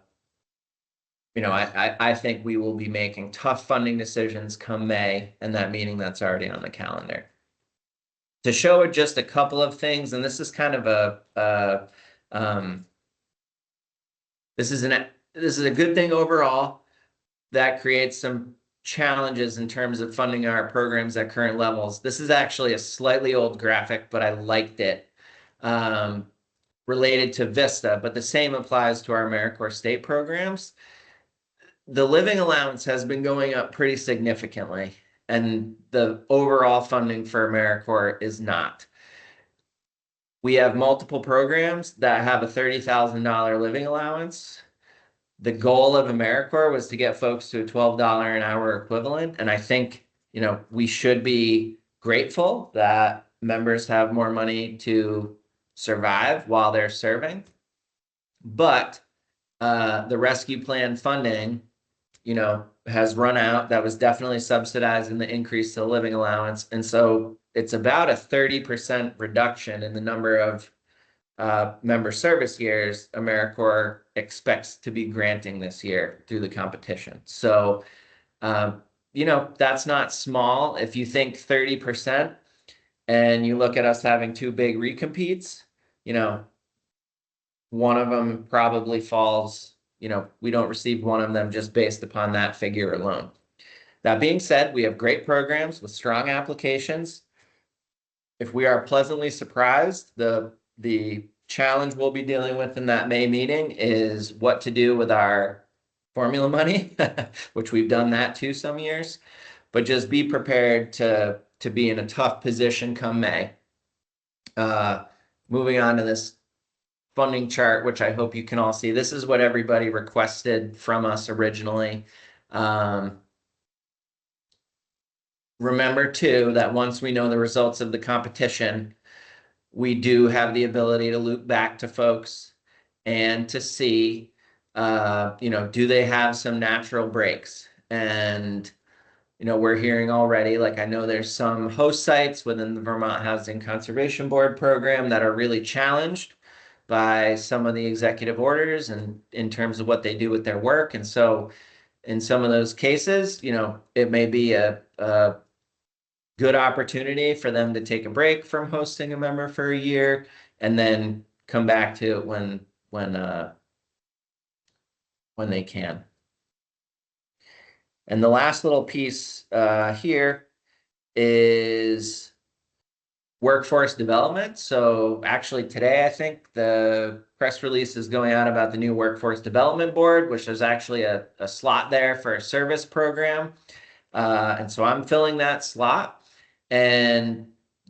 think we will be making tough funding decisions come May, and that meeting that's already on the calendar. To show just a couple of things, and this is kind of this is a good thing overall. That creates some challenges in terms of funding our programs at current levels. This is actually a slightly old graphic, but I liked it, related to Vista, but the same applies to our AmeriCorps state programs. The living allowance has been going up pretty significantly, and the overall funding for AmeriCorps is not. We have multiple programs that have a $30,000 living allowance. The goal of AmeriCorps was to get folks to a $12 an hour equivalent, and I think we should be grateful that members have more money to survive while they're serving. But the rescue plan funding, has run out. That was definitely subsidized in the increase to the living allowance. And so it's about a 30% reduction in the number of member service years AmeriCorps expects to be granting this year through the competition. So, that's not small. If you think 30% and you look at us having two big recompetes, one of them probably falls, we don't receive one of them just based upon that figure alone. That being said, we have great programs with strong applications. If we are pleasantly surprised, the challenge we'll be dealing with in that May meeting is what to do with our formula money, which we've done that too some years. But just be prepared to be in a tough position come May. Moving on to this funding chart, which I hope you can all see. This is what everybody requested from us originally. Remember too, that once we know the results of the competition, we do have the ability to loop back to folks and to see, do they have some natural breaks? And, we're hearing already, like I know there's some host sites within the Vermont Housing Conservation Board program that are really challenged by some of the executive orders and in terms of what they do with their work. And so in some of those cases, it may be a good opportunity for them to take a break from hosting a member for a year and then come back to it when they can. And the last little piece here is workforce development. So actually today, I think the press release is going out about the new Workforce Development Board, which is actually a slot there for a service program. And so I'm filling that slot. And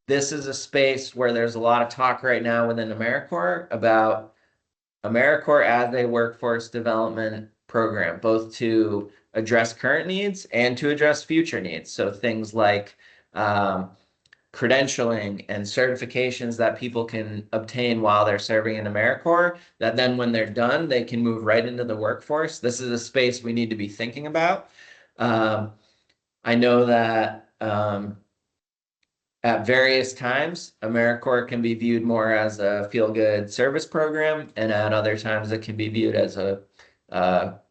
this is a space where there's a lot of talk right now within AmeriCorps about AmeriCorps as a workforce development program, both to address current needs and to address future needs. So things like credentialing and certifications that people can obtain while they're serving in AmeriCorps, that then when they're done, they can move right into the workforce. This is a space we need to be thinking about. I know that at various times, AmeriCorps can be viewed more as a feel-good service program, and at other times it can be viewed as a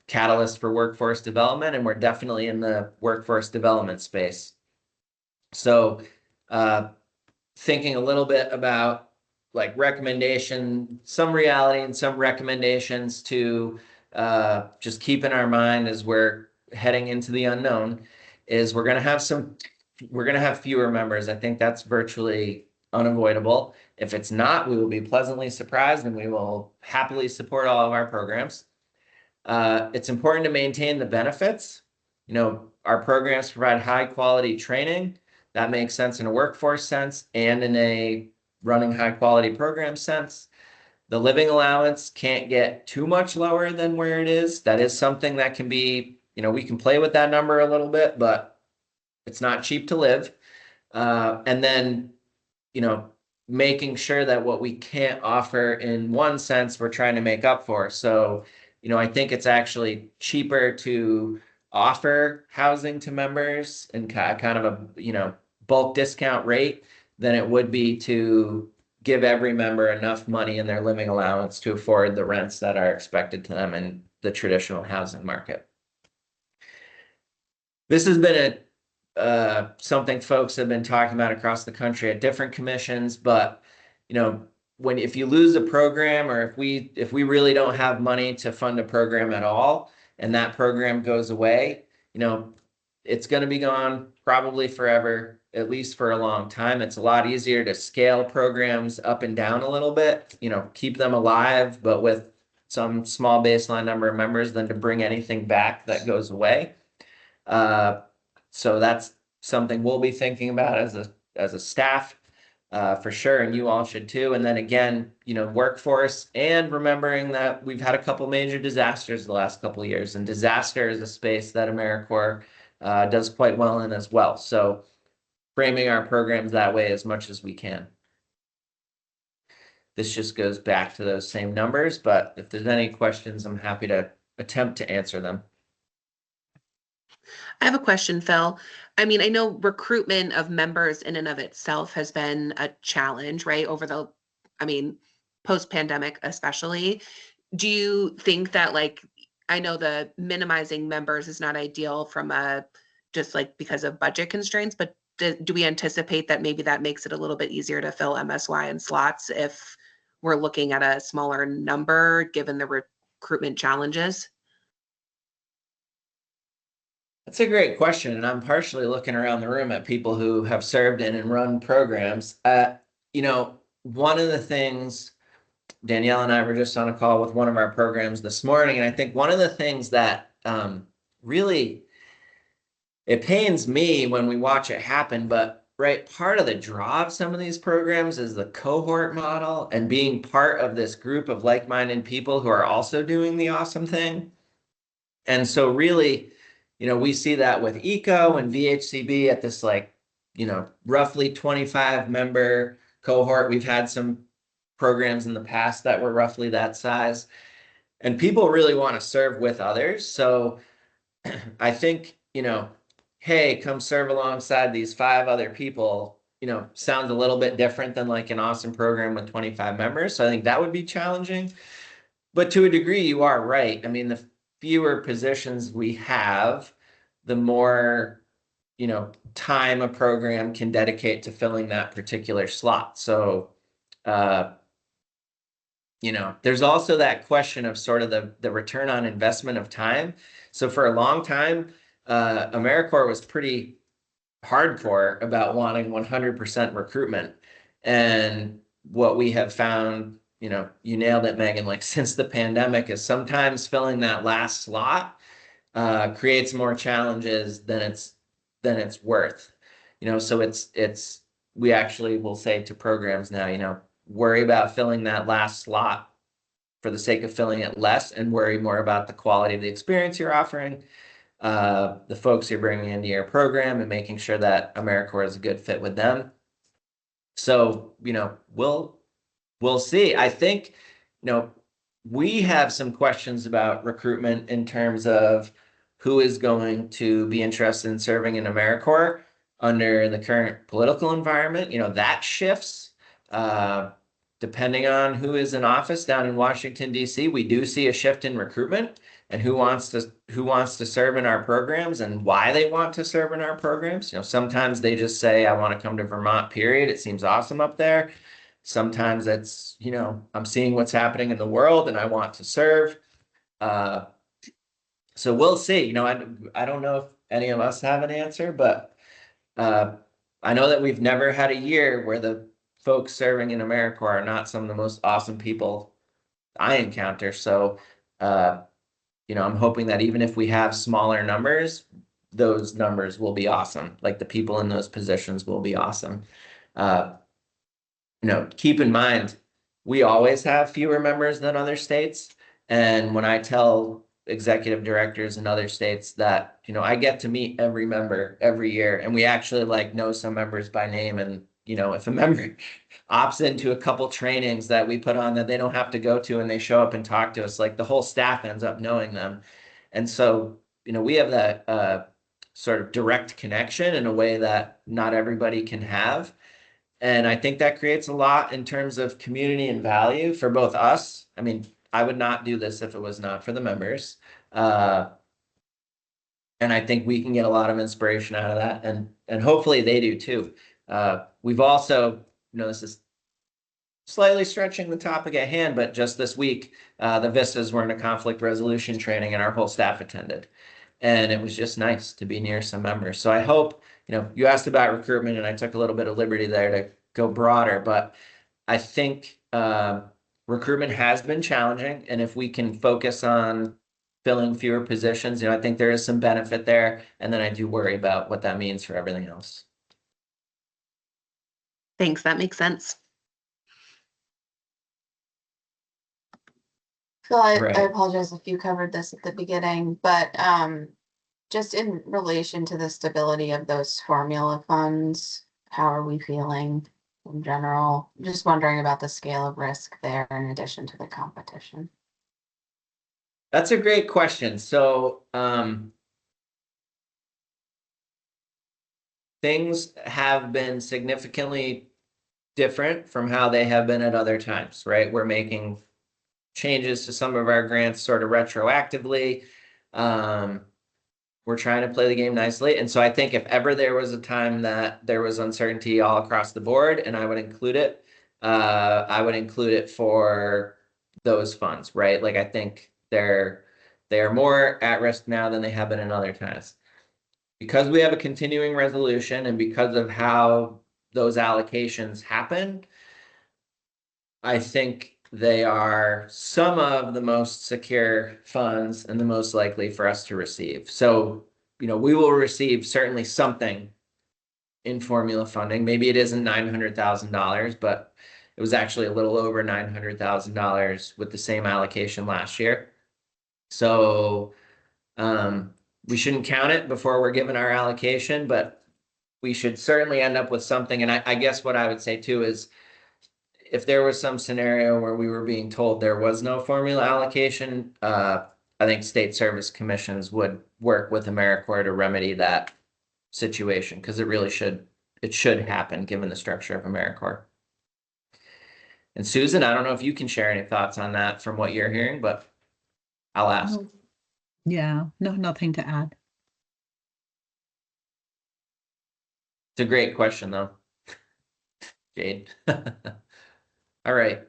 catalyst for workforce development, and we're definitely in the workforce development space. So thinking a little bit about like some reality and some recommendations to just keep in our mind as we're heading into the unknown is we're going to have fewer members. I think that's virtually unavoidable. If it's not, we will be pleasantly surprised and we will happily support all of our programs. It's important to maintain the benefits. Our programs provide high quality training. That makes sense in a workforce sense and in a running high quality program sense. The living allowance can't get too much lower than where it is. That is something that can be, we can play with that number a little bit, but it's not cheap to live. And then, making sure that what we can't offer in one sense, we're trying to make up for. So, I think it's actually cheaper to offer housing to members and kind of a, bulk discount rate than it would be to give every member enough money in their living allowance to afford the rents that are expected to them in the traditional housing market. This has been something folks have been talking about across the country at different commissions, but if you lose a program or if we really don't have money to fund a program at all and that program goes away, it's going to be gone probably forever, at least for a long time. It's a lot easier to scale programs up and down a little bit, keep them alive, but with some small baseline number of members than to bring anything back that goes away. So that's something we'll be thinking about as a staff for sure, and you all should too. And then again, workforce and remembering that we've had a couple major disasters the last couple of years, and disaster is a space that AmeriCorps does quite well in as well. So framing our programs that way as much as we can. This just goes back to those same numbers, but if there's any questions, I'm happy to attempt to answer them. I have a question, Phil. I mean, I know recruitment of members in and of itself has been a challenge, right? Post-pandemic especially. Do you think that I know the minimizing members is not ideal from just because of budget constraints, but do we anticipate that maybe that makes it a little bit easier to fill MSY and slots if we're looking at a smaller number given the recruitment challenges? That's a great question. And I'm partially looking around the room at people who have served in and run programs. One of the things Danielle and I were just on a call with one of our programs this morning, and I think one of the things that really it pains me when we watch it happen, but right, part of the draw of some of these programs is the cohort model and being part of this group of like-minded people who are also doing the awesome thing. And so really, we see that with ECO and VHCB at this roughly 25 member cohort. We've had some programs in the past that were roughly that size, and people really want to serve with others. So I think, hey, come serve alongside these 5 other people, sounds a little bit different than like an awesome program with 25 members. So I think that would be challenging. But to a degree, you are right. I mean, the fewer positions we have, the more, time a program can dedicate to filling that particular slot. So, there's also that question of sort of the return on investment of time. So for a long time, AmeriCorps was pretty hardcore about wanting 100% recruitment. And what we have found, you nailed it, Megan, like since the pandemic, is sometimes filling that last slot creates more challenges than it's worth. So it's we actually will say to programs now, worry about filling that last slot for the sake of filling it less, and worry more about the quality of the experience you're offering, the folks you're bringing into your program, and making sure that AmeriCorps is a good fit with them. So, we'll see. I think, we have some questions about recruitment in terms of who is going to be interested in serving in AmeriCorps under the current political environment. That shifts depending on who is in office down in Washington, D.C. We do see a shift in recruitment and who wants to serve in our programs and why they want to serve in our programs. Sometimes they just say, I want to come to Vermont, period. It seems awesome up there. Sometimes it's, I'm seeing what's happening in the world and I want to serve. So we'll see. I don't know if any of us have an answer, but I know that we've never had a year where the folks serving in AmeriCorps are not some of the most awesome people I encounter. So, I'm hoping that even if we have smaller numbers, those numbers will be awesome. Like the people in those positions will be awesome. Keep in mind, we always have fewer members than other states. And when I tell executive directors in other states that, I get to meet every member every year, and we actually know some members by name. And, if a member opts into a couple trainings that we put on that they don't have to go to and they show up and talk to us, like the whole staff ends up knowing them. And so, we have that sort of direct connection in a way that not everybody can have. And I think that creates a lot in terms of community and value for both us. I mean, I would not do this if it was not for the members. And I think we can get a lot of inspiration out of that. And hopefully they do too. We've also, this is slightly stretching the topic at hand, but just this week, the Vistas were in a conflict resolution training and our whole staff attended. And it was just nice to be near some members. So I hope, you asked about recruitment and I took a little bit of liberty there to go broader, but I think recruitment has been challenging. And if we can focus on filling fewer positions, I think there is some benefit there. And then I do worry about what that means for everything else. Thanks, that makes sense. So I Right. apologize if you covered this at the beginning, but just in relation to the stability of those formula funds, how are we feeling in general? Just wondering about the scale of risk there in addition to the competition. That's a great question. So things have been significantly different from how they have been at other times, right? We're making changes to some of our grants sort of retroactively. We're trying to play the game nicely. And so I think if ever there was a time that there was uncertainty all across the board, and I would include it for those funds, right? Like I think they are more at risk now than they have been in other times. Because we have a continuing resolution and because of how those allocations happen, I think they are some of the most secure funds and the most likely for us to receive. So, we will receive certainly something in formula funding. Maybe it isn't $900,000, but it was actually a little over $900,000 with the same allocation last year. So we shouldn't count it before we're given our allocation, but we should certainly end up with something. And I guess what I would say too is if there was some scenario where we were being told there was no formula allocation, I think state service commissions would work with AmeriCorps to remedy that situation because it should happen given the structure of AmeriCorps. And Susan, I don't know if you can share any thoughts on that from what you're hearing, but I'll ask. Yeah, no, nothing to add. It's a great question though, Jade. All right.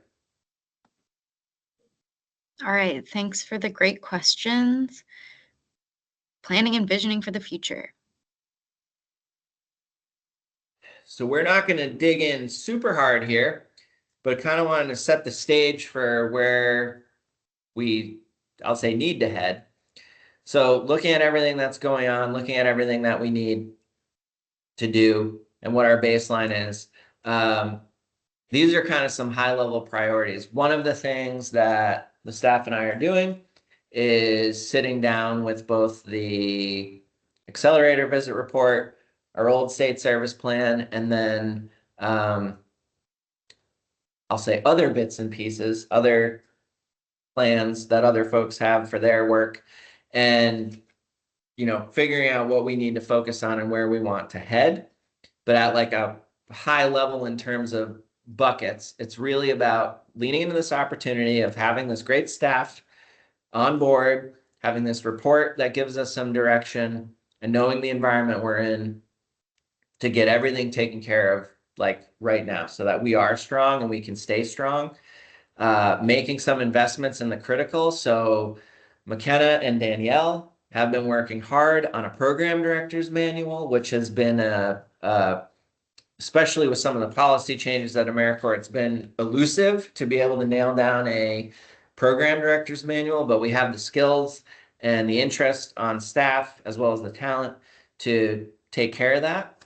All right, thanks for the great questions. Planning and visioning for the future. So we're not going to dig in super hard here, but kind of wanted to set the stage for where I'll say need to head. So looking at everything that's going on, looking at everything that we need to do and what our baseline is, these are kind of some high level priorities. One of the things that the staff and I are doing is sitting down with both the accelerator visit report, our old state service plan, and then I'll say other bits and pieces, other plans that other folks have for their work, and figuring out what we need to focus on and where we want to head. But at like a high level in terms of buckets, it's really about leaning into this opportunity of having this great staff on board, having this report that gives us some direction, and knowing the environment we're in to get everything taken care of like right now so that we are strong and we can stay strong. Making some investments in the critical. So McKenna and Danielle have been working hard on a program director's manual, which has been especially with some of the policy changes at AmeriCorps, it's been elusive to be able to nail down a program director's manual, but we have the skills and the interest on staff as well as the talent to take care of that.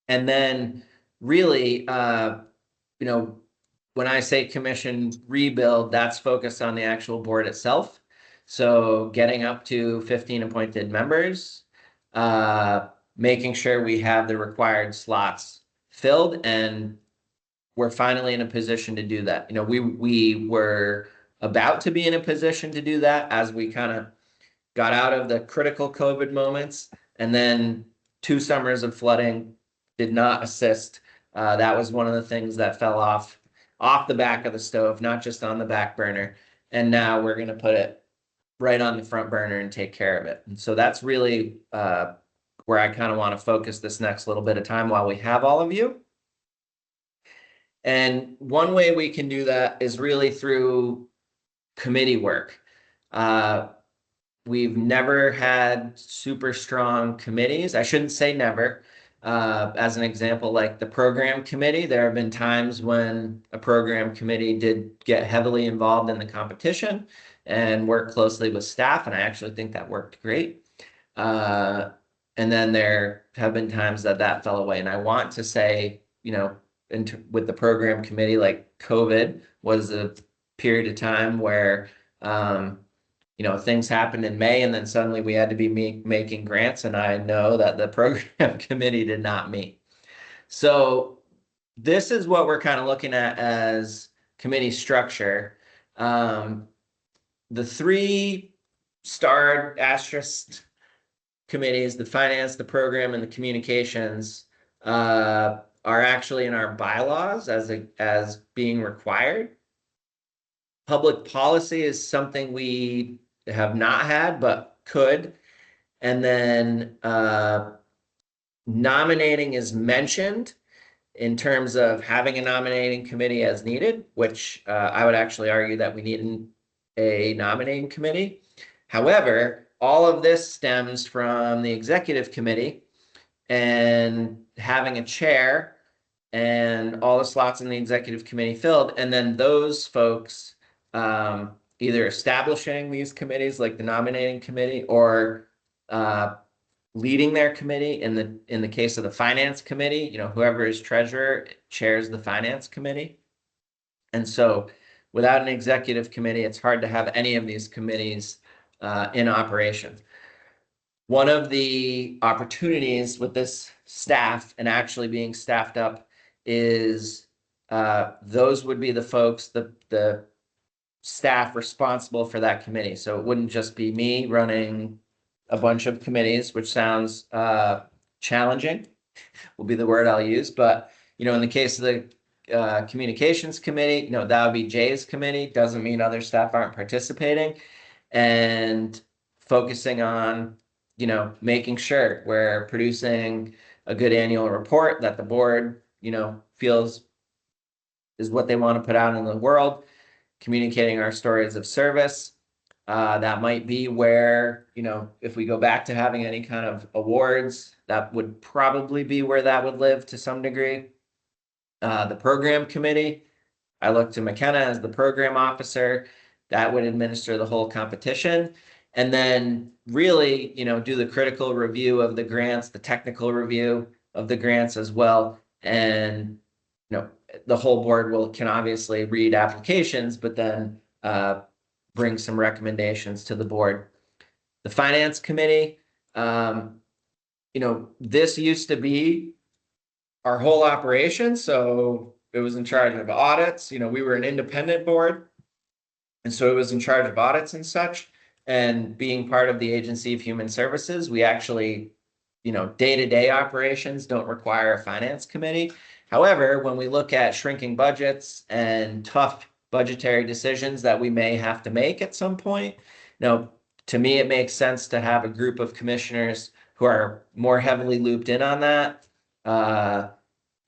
And then really, when I say commission rebuild, that's focused on the actual board itself. So getting up to 15 appointed members, making sure we have the required slots filled, and we're finally in a position to do that. We were about to be in a position to do that as we kind of got out of the critical COVID moments, and then 2 summers of flooding did not assist. That was one of the things that fell off the back of the stove, not just on the back burner. And now we're going to put it right on the front burner and take care of it. And so that's really where I kind of want to focus this next little bit of time while we have all of you. And one way we can do that is really through committee work. We've never had super strong committees. I shouldn't say never. As an example, like the program committee, there have been times when a program committee did get heavily involved in the competition and work closely with staff, and I actually think that worked great. And then there have been times that fell away. And I want to say, with the program committee, like COVID was a period of time where, things happened in May and then suddenly we had to be making grants. And I know that the program committee did not meet. So this is what we're kind of looking at as committee structure. The 3 starred asterisk committees, the finance, the program, and the communications, are actually in our bylaws as being required. Public policy is something we have not had, but could. And then nominating is mentioned in terms of having a nominating committee as needed, which I would actually argue that we need a nominating committee. However, all of this stems from the executive committee and having a chair and all the slots in the executive committee filled, and then those folks either establishing these committees like the nominating committee or leading their committee. In the case of the finance committee, whoever is treasurer chairs the finance committee. And so without an executive committee, it's hard to have any of these committees in operation. One of the opportunities with this staff and actually being staffed up is those would be the folks, the staff responsible for that committee. So it wouldn't just be me running a bunch of committees, which sounds challenging, will be the word I'll use. But, in the case of the communications committee, that would be Jay's committee. Doesn't mean other staff aren't participating, and focusing on, making sure we're producing a good annual report that the board, feels is what they want to put out in the world, communicating our stories of service. That might be where, if we go back to having any kind of awards, that would probably be where that would live to some degree. The program committee, I look to McKenna as the program officer. That would administer the whole competition. And then really, do the critical review of the grants, the technical review of the grants as well. And, the whole board can obviously read applications, but then bring some recommendations to the board. The finance committee, this used to be our whole operation. So it was in charge of audits. We were an independent board. And so it was in charge of audits and such. And being part of the Agency of Human Services, we actually, day-to-day operations don't require a finance committee. However, when we look at shrinking budgets and tough budgetary decisions that we may have to make at some point, to me, it makes sense to have a group of commissioners who are more heavily looped in on that,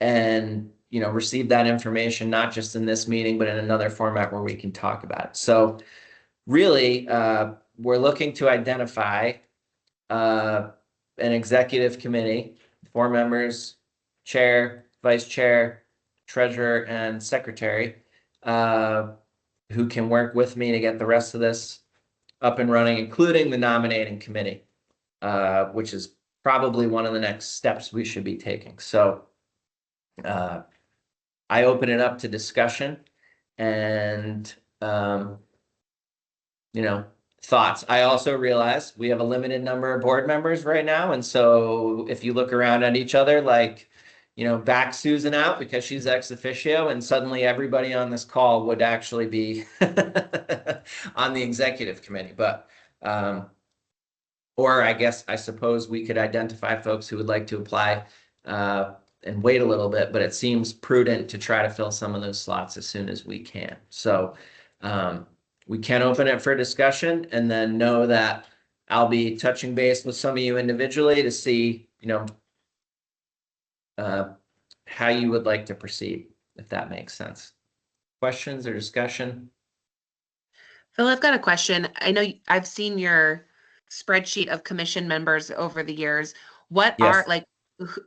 and receive that information, not just in this meeting, but in another format where we can talk about it. So really, we're looking to identify an executive committee, 4 members, chair, vice chair, treasurer, and secretary, who can work with me to get the rest of this up and running, including the nominating committee, which is probably one of the next steps we should be taking. So I open it up to discussion and, thoughts. I also realize we have a limited number of board members right now. And so if you look around at each other, back Susan out because she's ex officio, and suddenly everybody on this call would actually be on the executive committee. But, or I suppose we could identify folks who would like to apply and wait a little bit, but it seems prudent to try to fill some of those slots as soon as we can. So we can open it for discussion, and then know that I'll be touching base with some of you individually to see, how you would like to proceed, if that makes sense. Questions or discussion? Phil, I've got a question. I know I've seen your spreadsheet of commission members over the years. What Yes. are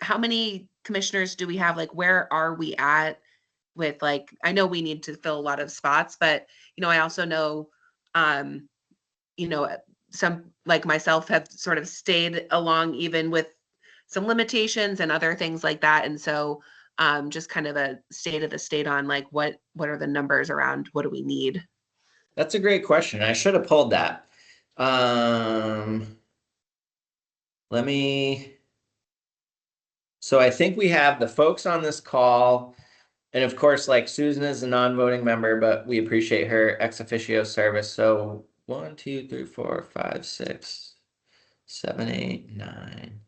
how many commissioners do we have? Where are we at with I know we need to fill a lot of spots, but I also know, some like myself have sort of stayed along even with some limitations and other things like that. And so just kind of a state of the state on what are the numbers around, what do we need? That's a great question. I should have pulled that. So I think we have the folks on this call, and of course, Susan is a non-voting member, but we appreciate her ex officio service. So 1, 2, 3, 4, 5, 6, 7, 8, 9.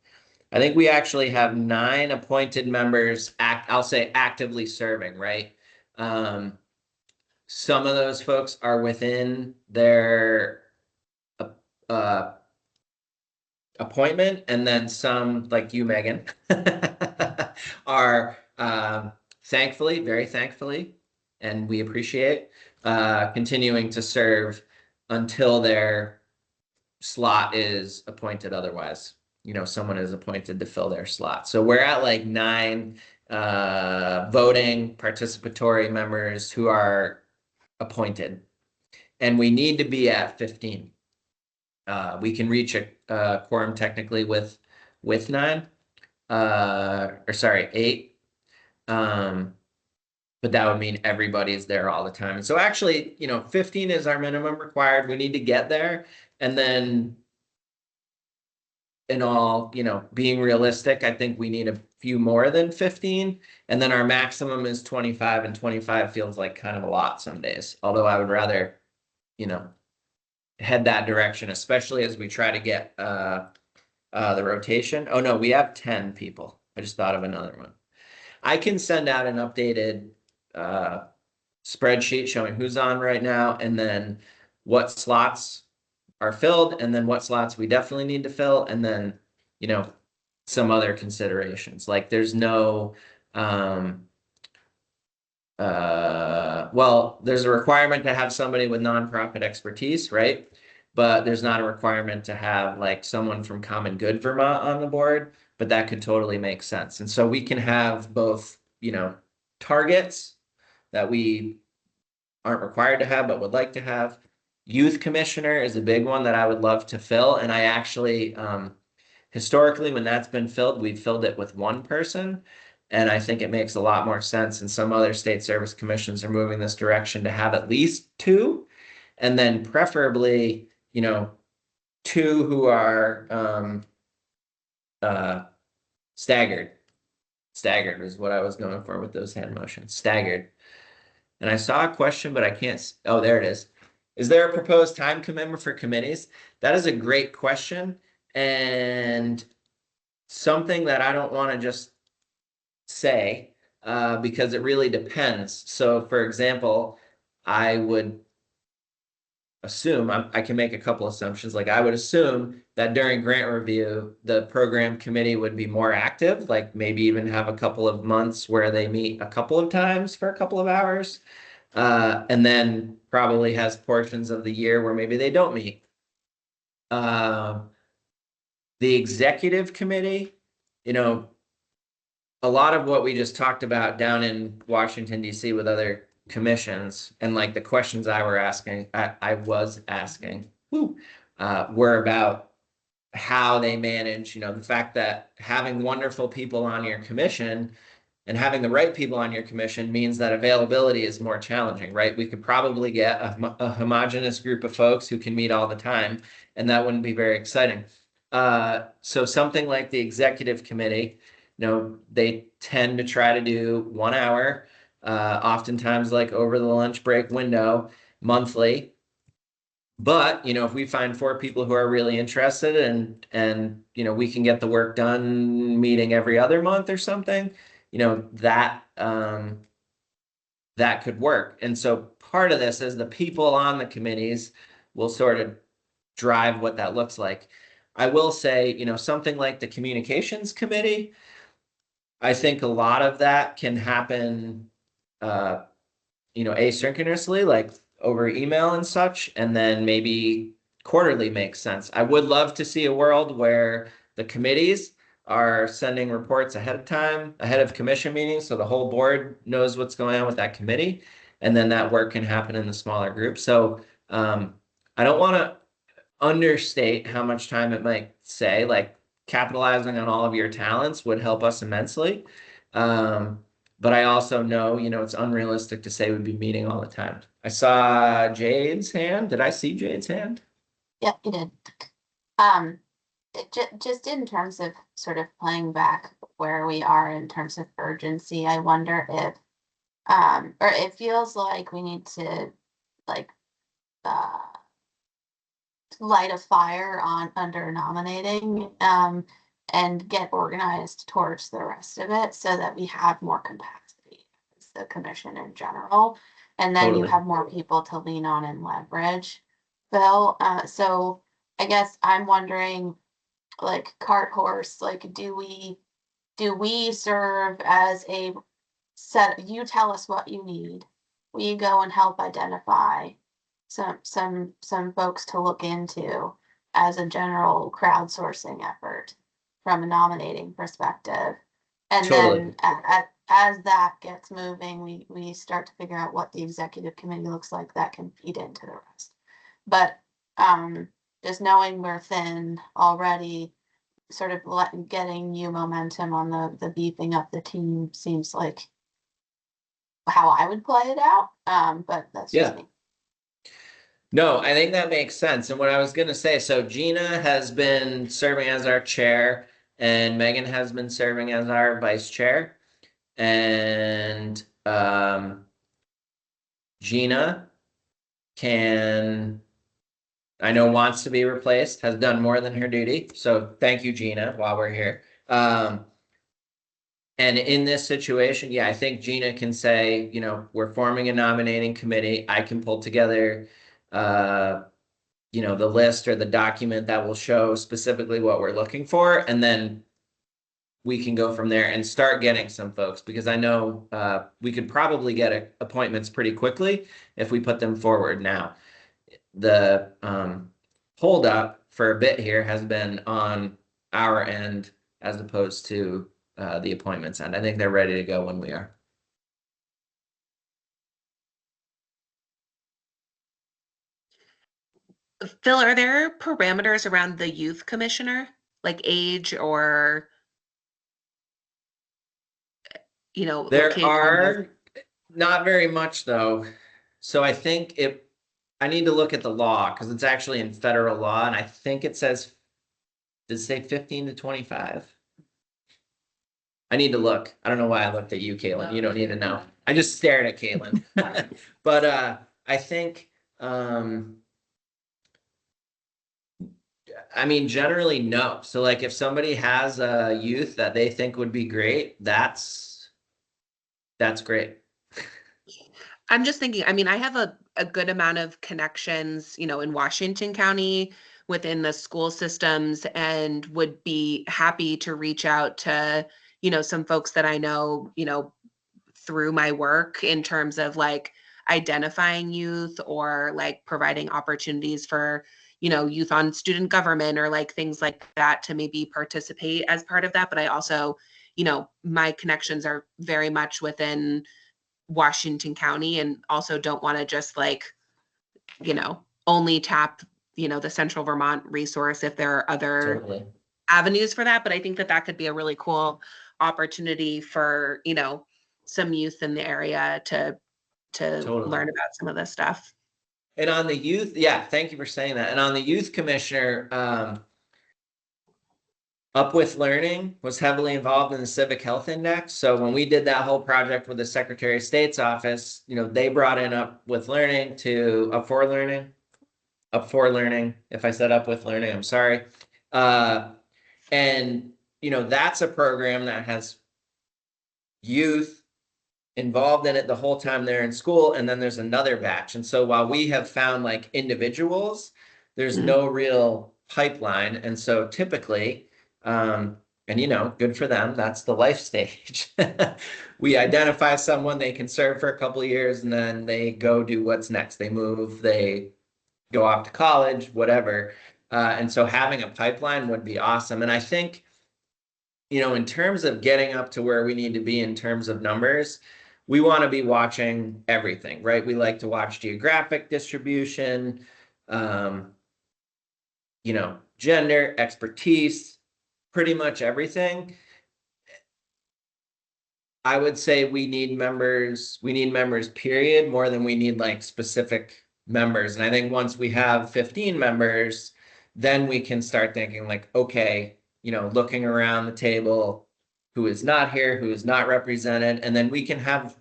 I think we actually have 9 appointed members, I'll say actively serving, right? Some of those folks are within their appointment, and then some, like you, Megan, are thankfully, very thankfully, and we appreciate continuing to serve until their slot is appointed otherwise. Someone is appointed to fill their slot. So we're at 9 voting participatory members who are appointed. And we need to be at 15. We can reach a quorum technically with 9, or sorry, 8. But that would mean everybody's there all the time. And so actually, 15 is our minimum required. We need to get there. And then in all, being realistic, I think we need a few more than 15. And then our maximum is 25, and 25 feels like kind of a lot some days. Although I would rather, head that direction, especially as we try to get the rotation. Oh no, we have 10 people. I just thought of another one. I can send out an updated spreadsheet showing who's on right now, and then what slots are filled, and then what slots we definitely need to fill, and then some other considerations. Like there's no well, there's a requirement to have somebody with nonprofit expertise, right? But there's not a requirement to have like someone from Common Good Vermont on the board, but that could totally make sense. And so we can have both, targets that we aren't required to have, but would like to have. Youth commissioner is a big one that I would love to fill. And I actually, historically, when that's been filled, we've filled it with one person. And I think it makes a lot more sense. And some other state service commissions are moving this direction to have at least 2. And then preferably, 2 who are staggered. Staggered is what I was going for with those hand motions. Staggered. And I saw a question, but I can't. Oh, there it is. Is there a proposed time commitment for committees? That is a great question, and something that I don't want to just say because it really depends. So, for example, I would assume, I can make a couple assumptions. Like I would assume that during grant review, the program committee would be more active, like maybe even have a couple of months where they meet a couple of times for a couple of hours. And then probably has portions of the year where maybe they don't meet. The executive committee, a lot of what we just talked about down in Washington, D.C. with other commissions and like the questions I was asking were about how they manage, the fact that having wonderful people on your commission and having the right people on your commission means that availability is more challenging, right? We could probably get a homogenous group of folks who can meet all the time, and that wouldn't be very exciting. So something like the executive committee, they tend to try to do 1 hour, oftentimes like over the lunch break window monthly. But, if we find 4 people who are really interested and we can get the work done meeting every other month or something, that could work. And so part of this is the people on the committees will sort of drive what that looks like. I will say, something like the communications committee, I think a lot of that can happen, asynchronously, like over email and such, and then maybe quarterly makes sense. I would love to see a world where the committees are sending reports ahead of time, ahead of commission meetings, so the whole board knows what's going on with that committee, and then that work can happen in the smaller group. So I don't want to understate how much time it might say, like capitalizing on all of your talents would help us immensely. But I also know, it's unrealistic to say we'd be meeting all the time. I saw Jade's hand. Did I see Jade's hand? Yep, you did. Just in terms of sort of playing back where we are in terms of urgency, I wonder if, or it feels like we need to like light a fire under nominating and get organized towards the rest of it so that we have more capacity as the commission in general, and then Totally. you have more people to lean on and leverage. Bill, so I guess I'm wondering, like cart horse, like do we serve as a set? You tell us what you need, we go and help identify some folks to look into as a general crowdsourcing effort from a nominating perspective, and Totally. then as that gets moving, we start to figure out what the executive committee looks like that can feed into the rest. But just knowing we're thin already, sort of getting you momentum on the beefing up the team seems like how I would play it out. But that's just me. No, I think that makes sense. And what I was going to say, so Gina has been serving as our chair and Megan has been serving as our vice chair. And Gina I know wants to be replaced, has done more than her duty. So thank you, Gina, while we're here. And in this situation, yeah, I think Gina can say, you know, we're forming a nominating committee. I can pull together, you know, the list or the document that will show specifically what we're looking for. And then we can go from there and start getting some folks, because I know we could probably get appointments pretty quickly if we put them forward now. The holdup for a bit here has been on our end as opposed to the appointments end. I think they're ready to go when we are. Phil, are there parameters around the youth commissioner, like age or, you know, There location? are not very much though. So I think I need to look at the law because it's actually in federal law, and I think it says, does it say 15 to 25? I need to look. I don't know why I looked at you, Caitlin. You don't need to know. I just stared at Caitlin. But I think I mean, generally, no. So like if somebody has a youth that they think would be great, that's great. I'm just thinking, I mean, I have a good amount of connections, you know, in Washington County within the school systems, and would be happy to reach out to, you know, some folks that I know, you know, through my work in terms of like identifying youth or like providing opportunities for, you know, youth on student government or like things like that to maybe participate as part of that. But I also, you know, my connections are very much within Washington County, and also don't want to just like, you know, only tap, you know, the Central Vermont resource if there are other Totally. avenues for that. But I think that that could be a really cool opportunity for, you know, some youth in the area to Totally. learn about some of this stuff. And on the youth, yeah, thank you for saying that. And on the youth commissioner, Up With Learning was heavily involved in the Civic Health Index. So when we did that whole project with the Secretary of State's office, you know, they brought in Up With Learning to Up For Learning. If I said Up With Learning, I'm sorry. And, you know, that's a program that has youth involved in it the whole time they're in school. And then there's another batch. And so while we have found like individuals, there's no real pipeline. And so typically, and you know, good for them, that's the life stage. We identify someone, they can serve for a couple of years, and then they go do what's next. They move, they go off to college, whatever. And so having a pipeline would be awesome. And I think, you know, in terms of getting up to where we need to be in terms of numbers, we want to be watching everything, right? We like to watch geographic distribution, you know, gender, expertise, pretty much everything. I would say we need members, period, more than we need like specific members. And I think once we have 15 members, then we can start thinking like, okay, you know, looking around the table, who is not here, who is not represented, and then we can have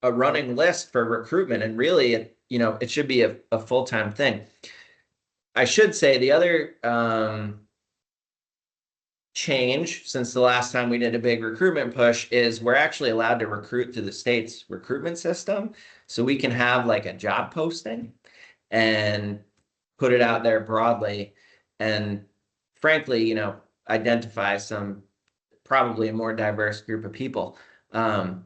a running list for recruitment. And really, you know, it should be a full-time thing. I should say the other change since the last time we did a big recruitment push is we're actually allowed to recruit through the state's recruitment system. So we can have like a job posting and put it out there broadly. And frankly, you know, identify some probably a more diverse group of people. You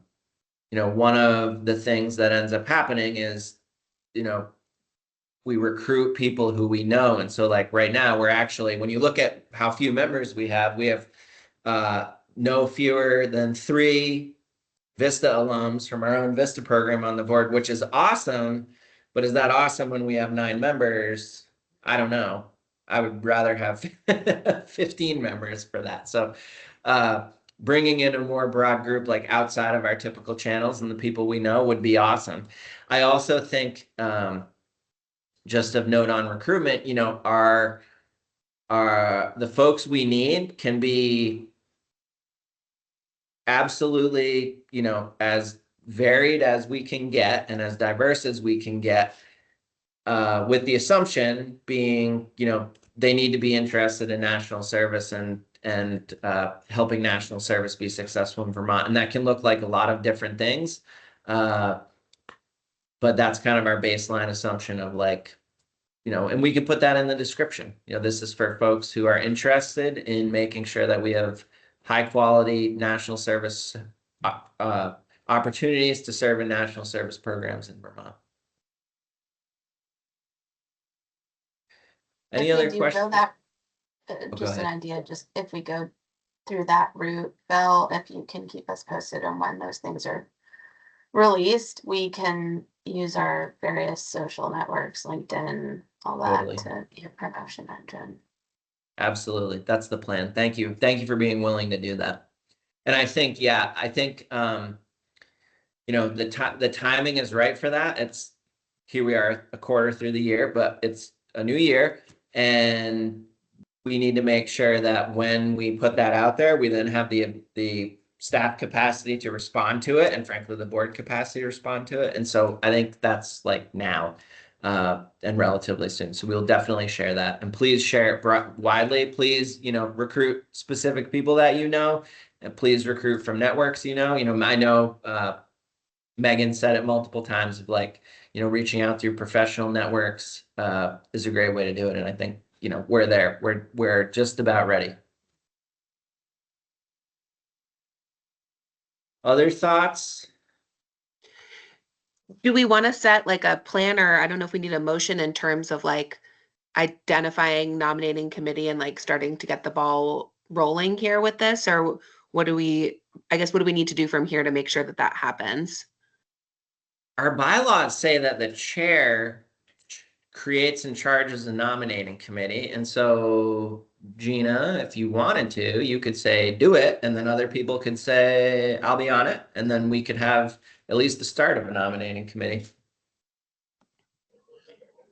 know, one of the things that ends up happening is, you know, we recruit people who we know. And so like right now, we're actually, when you look at how few members we have no fewer than 3 Vista alums from our own Vista program on the board, which is awesome. But is that awesome when we have 9 members? I don't know. I would rather have 15 members for that. So bringing in a more broad group, like outside of our typical channels and the people we know, would be awesome. I also think, just of note on recruitment, you know, the folks we need can be absolutely, you know, as varied as we can get and as diverse as we can get, with the assumption being, you know, they need to be interested in national service and helping national service be successful in Vermont. And that can look like a lot of different things. But that's kind of our baseline assumption of, like, you know, and we can put that in the description. You know, this is for folks who are interested in making sure that we have high quality national service opportunities to serve in national service programs in Vermont. Any If we other do questions? go that, go just an ahead. idea, just if we go through that route, Bill, if you can keep us posted on when those things are released, we can use our various social networks, LinkedIn, all that Totally. to be a promotion engine. Absolutely. That's the plan. Thank you. Thank you for being willing to do that. And I think, yeah, I think, you know, the timing is right for that. It's, here we are a quarter through the year, but it's a new year, and we need to make sure that when we put that out there, we then have the staff capacity to respond to it, and frankly, the board capacity to respond to it. And so I think that's like now, and relatively soon. So we'll definitely share that, and please share it widely. Please, you know, recruit specific people that you know, and please recruit from networks. You know, I know, Megan said it multiple times of, like, you know, reaching out through professional networks is a great way to do it. And I think, you know, we're there. We're just about ready. Other thoughts? Do we want to set like a plan, or I don't know if we need a motion in terms of like identifying nominating committee and like starting to get the ball rolling here with this? Or what do we need to do from here to make sure that that happens? Our bylaws say that the chair creates and charges the nominating committee. And so, Gina, if you wanted to, you could say, do it. And then other people could say, I'll be on it. And then we could have at least the start of a nominating committee.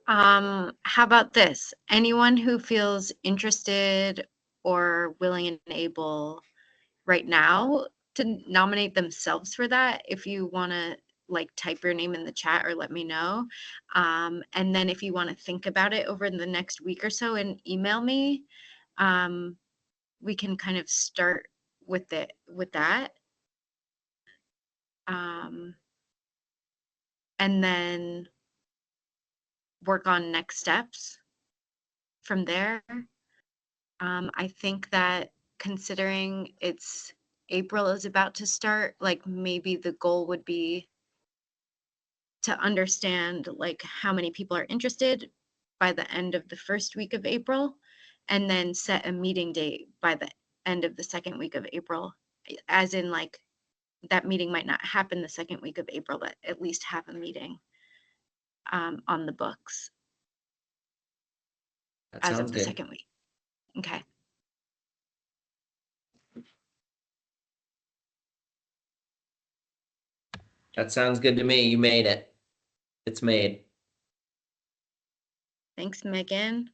How about this? Anyone who feels interested or willing and able right now to nominate themselves for that, if you want to like type your name in the chat or let me know. And then if you want to think about it over the next week or so and email me, we can kind of start with that. And then work on next steps from there. I think that considering it's April is about to start, like maybe the goal would be to understand like how many people are interested by the end of the first week of April, and then set a meeting date by the end of the second week of April, as in like that meeting might not happen the second week of April, but at least have a meeting on the books That as sounds of the good. second week. Okay. That sounds good to me. You made it. It's made. Thanks, Megan.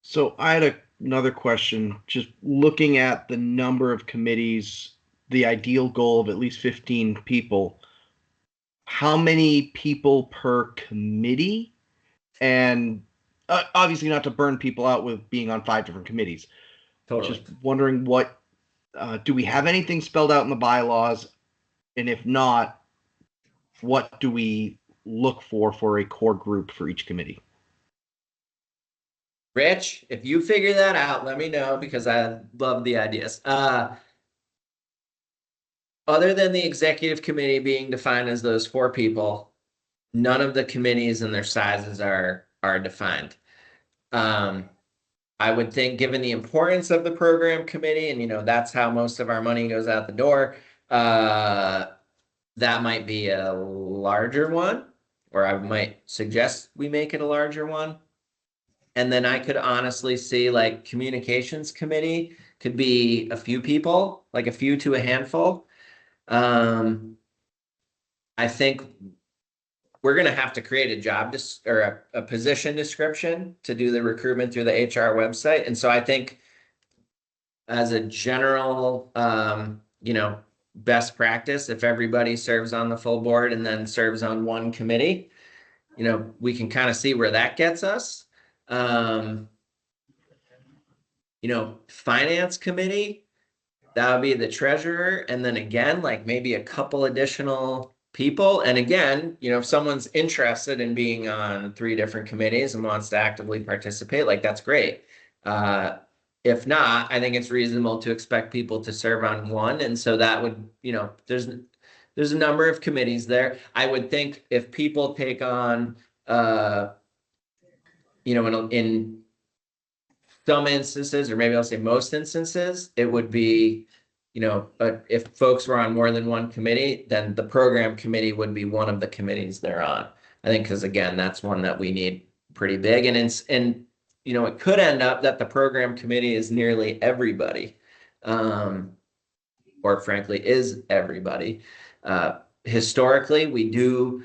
So I had another question. Just looking at the number of committees, the ideal goal of at least 15 people, how many people per committee? And obviously not to burn people out with being on 5 different committees. Totally. Just wondering what, do we have anything spelled out in the bylaws? And if not, what do we look for a core group for each committee? Rich, if you figure that out, let me know, because I love the ideas. Other than the executive committee being defined as those 4 people, none of the committees and their sizes are defined. I would think, given the importance of the program committee, and you know, that's how most of our money goes out the door, that might be a larger one, or I might suggest we make it a larger one. And then I could honestly see like communications committee could be a few people, like a few to a handful. I think we're gonna have to create a or a position description to do the recruitment through the HR website. And so I think as a general, best practice, if everybody serves on the full board and then serves on one committee, we can kind of see where that gets us. Finance committee, that would be the treasurer, and then again, like maybe a couple additional people. And again, if someone's interested in being on 3 different committees and wants to actively participate, like that's great. If not, I think it's reasonable to expect people to serve on one. And so that would, there's a number of committees there. I would think if people take on, in some instances, or maybe I'll say most instances, it would be, if folks were on more than one committee, then the program committee would be one of the committees they're on. I think, because again, that's one that we need pretty big. And it could end up that the program committee is nearly everybody, or frankly is everybody. Historically, we do,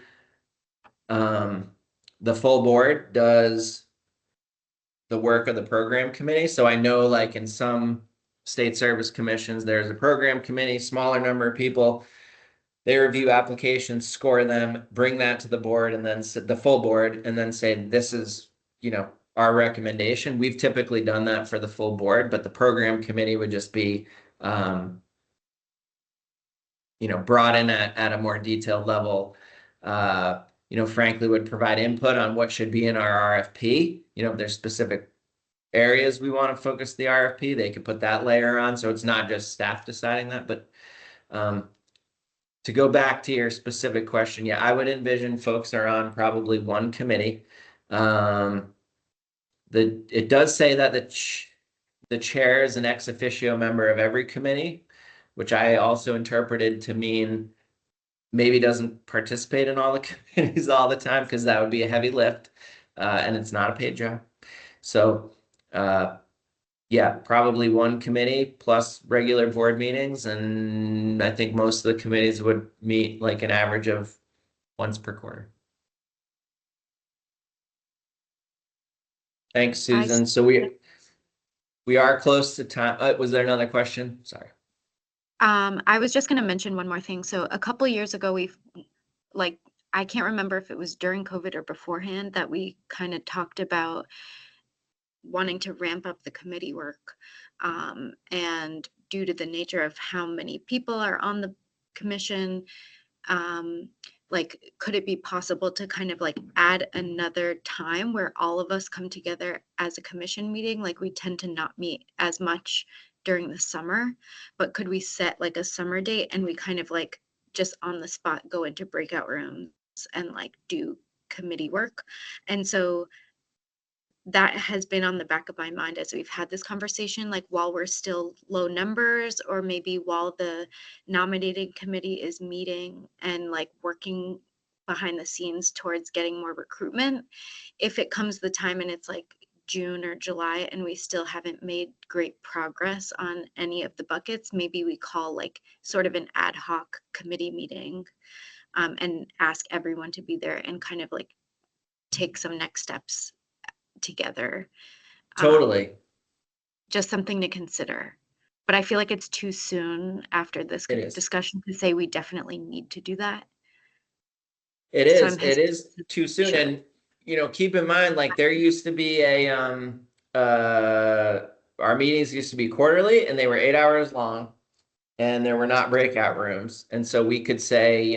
the full board does the work of the program committee. So I know like in some state service commissions, there's a program committee, smaller number of people. They review applications, score them, bring that to the board, and then the full board, and then say, this is, our recommendation. We've typically done that for the full board, but the program committee would just be, brought in at a more detailed level. Frankly, would provide input on what should be in our RFP. If there's specific areas we want to focus the RFP, they could put that layer on. So it's not just staff deciding that. But to go back to your specific question, yeah, I would envision folks are on probably one committee. It does say that the chair is an ex officio member of every committee, which I also interpreted to mean maybe doesn't participate in all the committees all the time, because that would be a heavy lift, and it's not a paid job. So yeah, probably one committee plus regular board meetings, and I think most of the committees would meet like an average of once per quarter. Thanks, Susan. So we are close to time. Was there another question? Sorry. I was just going to mention one more thing. So a couple years ago, I can't remember if it was during COVID or beforehand, that we kind of talked about wanting to ramp up the committee work. And due to the nature of how many people are on the commission, could it be possible to kind of add another time where all of us come together as a commission meeting? Like, we tend to not meet as much during the summer, but could we set a summer date and we kind of just on the spot go into breakout rooms and do committee work? And so that has been on the back of my mind as we've had this conversation, while we're still low numbers, or maybe while the nominating committee is meeting and working behind the scenes towards getting more recruitment. If it comes the time and it's June or July and we still haven't made great progress on any of the buckets, maybe we call sort of an ad hoc committee meeting, and ask everyone to be there and kind of take some next steps together. Totally. Just something to consider. But I feel like it's too soon after this discussion to say we definitely need to do that. It is too soon. Sure. And keep in mind, there used to be our meetings used to be quarterly, and they were 8 hours long, and there were not breakout rooms. And so we could say,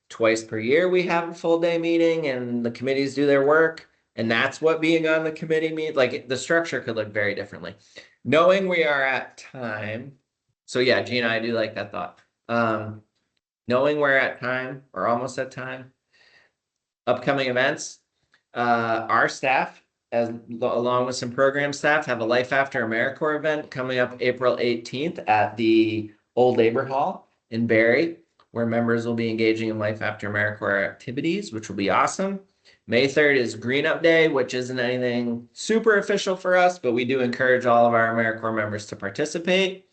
twice per year we have a full day meeting and the committees do their work. And that's what being on the committee means. The structure could look very differently. Knowing we are at time. So yeah, Gina, I do like that thought. Knowing we're at time, or almost at time. Upcoming events. Our staff, along with some program staff, have a Life After AmeriCorps event coming up April 18th at the Old Labor Hall in Barrie, where members will be engaging in Life After AmeriCorps activities, which will be awesome. May 3rd is Green Up Day, which isn't anything super official for us, but we do encourage all of our AmeriCorps members to participate.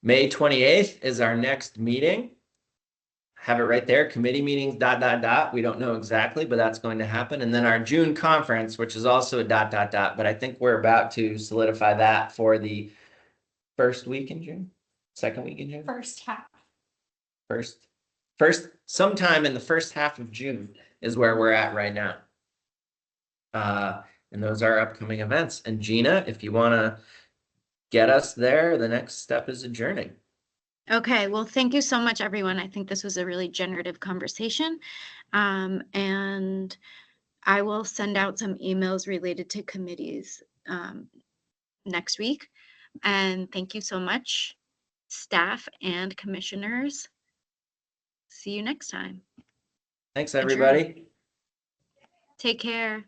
May 28th is our next meeting. Have it right there, committee meetings, ... We don't know exactly, but that's going to happen. And then our June conference, which is also a ... But I think we're about to solidify that for the first week in June, second week in June. First half. First, sometime in the first half of June is where we're at right now. And those are upcoming events. And Gina, if you want to get us there, the next step is adjourning. Okay, well, thank you so much, everyone. I think this was a really generative conversation. And I will send out some emails related to committees next week. And thank you so much, staff and commissioners. See you next time. Thanks, everybody. Take care.